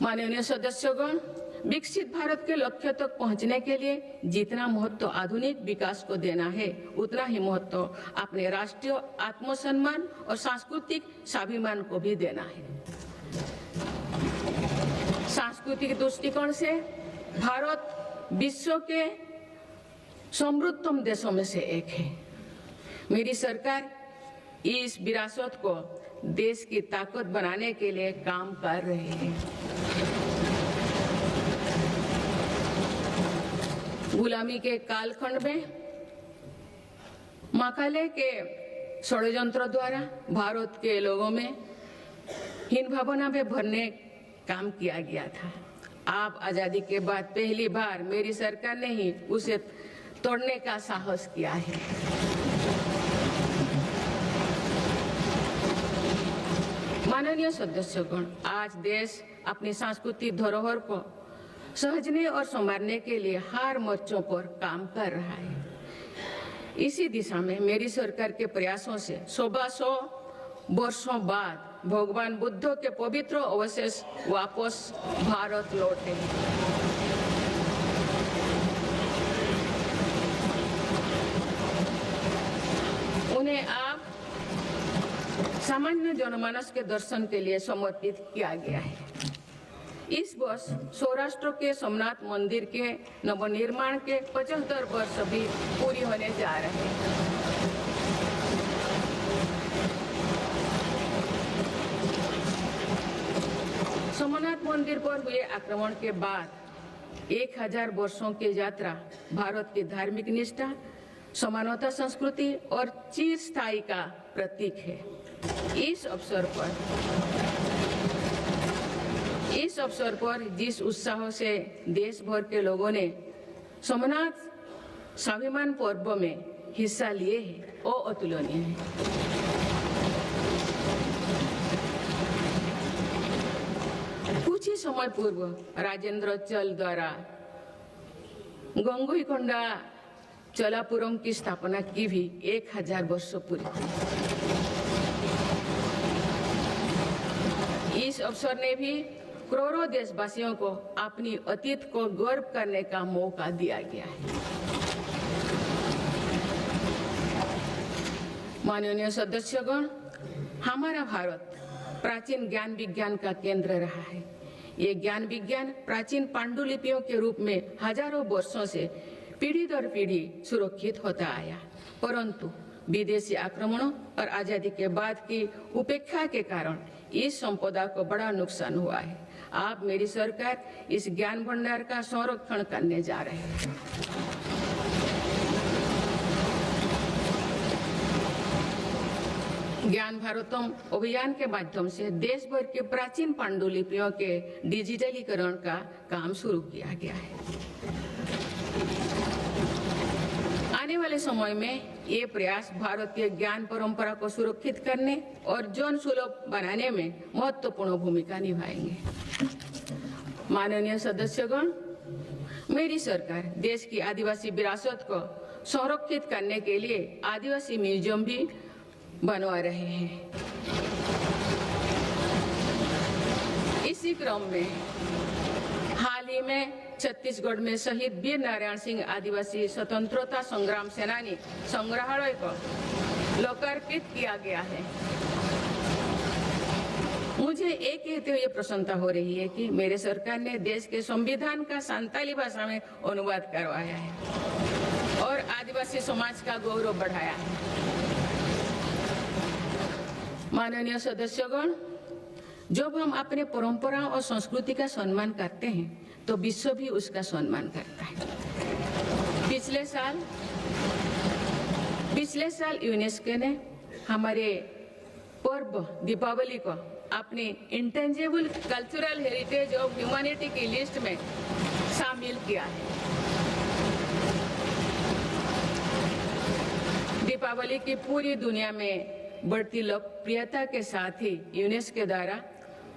माननीय सदस्यगण, विकसित भारत के लक्ष्य तक पहुंचने के लिए जितना महत्व आधुनिक विकास को देना है, उतना ही महत्व अपने राष्ट्रीय आत्मसम्मान और सांस्कृतिक स्वाभिमान को भी देना है। सांस्कृतिक दृष्टिकोण से भारत विश्व के समृद्धतम देशों में से एक है। मेरी सरकार इस विरासत को देश की ताकत बनाने के लिए काम कर रही है। गुलामी के कालखंड में मकाले के षड्यंत्र द्वारा भारत के लोगों में हीन भावना में भरने काम किया गया था। आप आजादी के बाद पहली बार मेरी सरकार ने ही उसे तोड़ने का साहस किया है। माननीय सदस्यगण, आज देश अपनी सांस्कृतिक धरोहर को सहेजने और संवारने के लिए हर मोर्चों पर काम कर रहा है। इसी दिशा में मेरी सरकार के प्रयासों से 100 वर्षों बाद भगवान बुद्ध के पवित्र अवशेष वापस भारत लौटे। उन्हें आप सामान्य जनमानस के दर्शन के लिए समर्पित किया गया है। इस वर्ष सौराष्ट्र के सोमनाथ मंदिर के नवनिर्माण के 75 वर्ष भी पूरी होने जा रहे हैं। सोमनाथ मंदिर पर हुए आक्रमण के बाद 1000 वर्षों की यात्रा भारत की धार्मिक निष्ठा, समानता, संस्कृति और चिरस्थायी का प्रतीक है। इस अवसर पर जिस उत्साह से देश भर के लोगों ने सोमनाथ स्वाभिमान पर्व में हिस्सा लिए हैं, वो अतुलनीय है। कुछ ही समय पूर्व राजेंद्र चल द्वारा गंगईकोंडा चोलापुरम की स्थापना की भी 1000 वर्ष पूरी हुई। इस अवसर ने भी करोड़ों देशवासियों को अपनी अतीत को गर्व करने का मौका दिया गया है। माननीय सदस्यगण, हमारा भारत प्राचीन ज्ञान विज्ञान का केंद्र रहा है। ये ज्ञान विज्ञान प्राचीन पांडुलिपियों के रूप में हजारों वर्षों से पीढ़ी दर पीढ़ी सुरक्षित होता आया, परंतु विदेशी आक्रमणों और आजादी के बाद की उपेक्षा के कारण इस संपदा को बड़ा नुकसान हुआ है। आप मेरी सरकार इस ज्ञान भंडार का संरक्षण करने जा रहे हैं। ज्ञान भारतम अभियान के माध्यम से देश भर के प्राचीन पांडुलिपियों के डिजिटलीकरण का काम शुरू किया गया है। आने वाले समय में ये प्रयास भारतीय ज्ञान परंपरा को सुरक्षित करने और जन सुलभ बनाने में महत्वपूर्ण भूमिका निभाएंगे। माननीय सदस्यगण, मेरी सरकार देश की आदिवासी विरासत को संरक्षित करने के लिए आदिवासी म्यूजियम भी बनवा रहे हैं। इसी क्रम में हाल ही में छत्तीसगढ़ में शहीद वीर नारायण सिंह आदिवासी स्वतंत्रता संग्राम सेनानी संग्रहालय को लोकार्पित किया गया है। मुझे एक कहते हुए प्रसन्नता हो रही है कि मेरे सरकार ने देश के संविधान का संताली भाषा में अनुवाद करवाया है और आदिवासी समाज का गौरव बढ़ाया है। माननीय सदस्यगण, जब हम अपने परंपराओं और संस्कृति का सम्मान करते हैं तो विश्व भी उसका सम्मान करता है। पिछले साल यूनेस्को ने हमारे पर्व दीपावली को अपनी intangible cultural heritage of humanity की लिस्ट में शामिल किया है। दीपावली की पूरी दुनिया में बढ़ती लोकप्रियता के साथ ही यूनेस्को द्वारा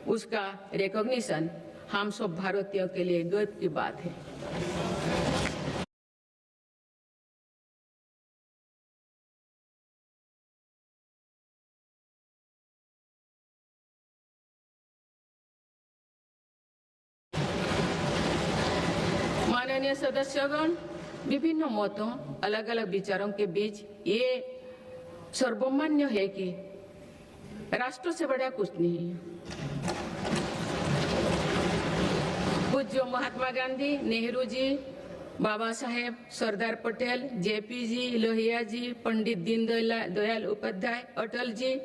उसका रिकॉग्निशन हम सब भारतीयों के लिए गर्व की बात है। माननीय सदस्यगण, विभिन्न मतों, अलग अलग विचारों के बीच ये सर्वमान्य है कि राष्ट्र से बड़ा कुछ नहीं है। पूज्य महात्मा गांधी, नेहरू जी, बाबा साहेब, सरदार पटेल, जेपी जी, लोहिया जी, पंडित दीनदयाल उपाध्याय, अटल जी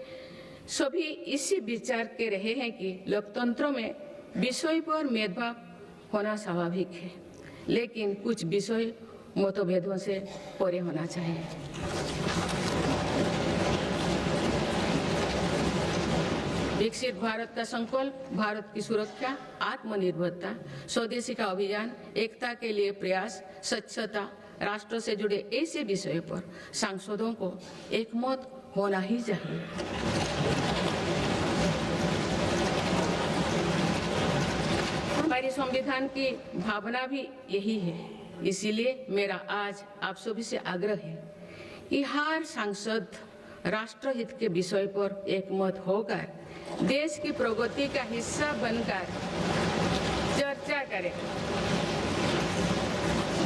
सभी इसी विचार के रहे हैं कि लोकतंत्र में विषय पर भेदभाव होना स्वाभाविक है, लेकिन कुछ विषय मतभेदों से परे होना चाहिए। विकसित भारत का संकल्प, भारत की सुरक्षा, आत्मनिर्भरता, स्वदेशी का अभियान, एकता के लिए प्रयास, स्वच्छता, राष्ट्र से जुड़े ऐसे विषयों पर सांसदों को एकमत होना ही चाहिए। हमारी संविधान की भावना भी यही है। इसीलिए मेरा आज आप सभी से आग्रह है कि हर सांसद राष्ट्रहित के विषय पर एकमत होकर देश की प्रगति का हिस्सा बनकर चर्चा करें,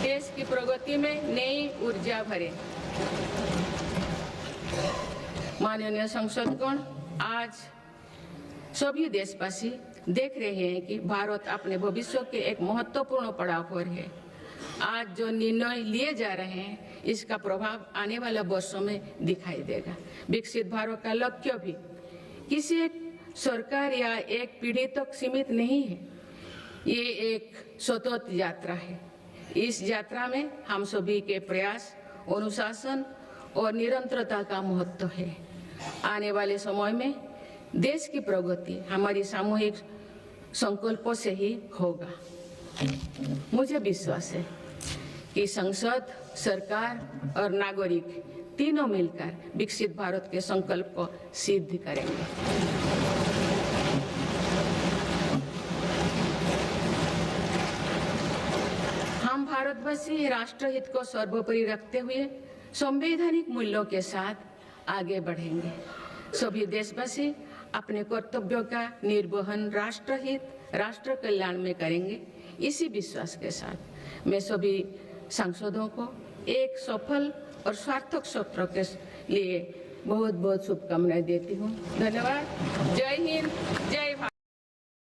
देश की प्रगति में नई ऊर्जा भरे। माननीय सांसदगण, आज सभी देशवासी देख रहे हैं कि भारत अपने भविष्य के एक महत्वपूर्ण पड़ाव पर है। आज जो निर्णय लिए जा रहे हैं इसका प्रभाव आने वाले वर्षों में दिखाई देगा। विकसित भारत का लक्ष्य भी किसी एक सरकार या एक पीढ़ी तक सीमित नहीं है। ये एक सतत यात्रा है। इस यात्रा में हम सभी के प्रयास, अनुशासन और निरंतरता का महत्व है। आने वाले समय में देश की प्रगति हमारी सामूहिक संकल्पों से ही होगा। मुझे विश्वास है कि संसद, सरकार और नागरिक तीनों मिलकर विकसित भारत के संकल्प को सिद्ध करेंगे। हम भारतवासी राष्ट्रहित को सर्वोपरि रखते हुए संवैधानिक मूल्यों के साथ आगे बढ़ेंगे। सभी देशवासी अपने कर्तव्यों का निर्वहन राष्ट्रहित, राष्ट्र कल्याण में करेंगे। इसी विश्वास के साथ मैं सभी सांसदों को एक सफल और सार्थक सत्र के लिए बहुत बहुत शुभकामनाएं देती हूँ। धन्यवाद। जय हिंद, जय भारत।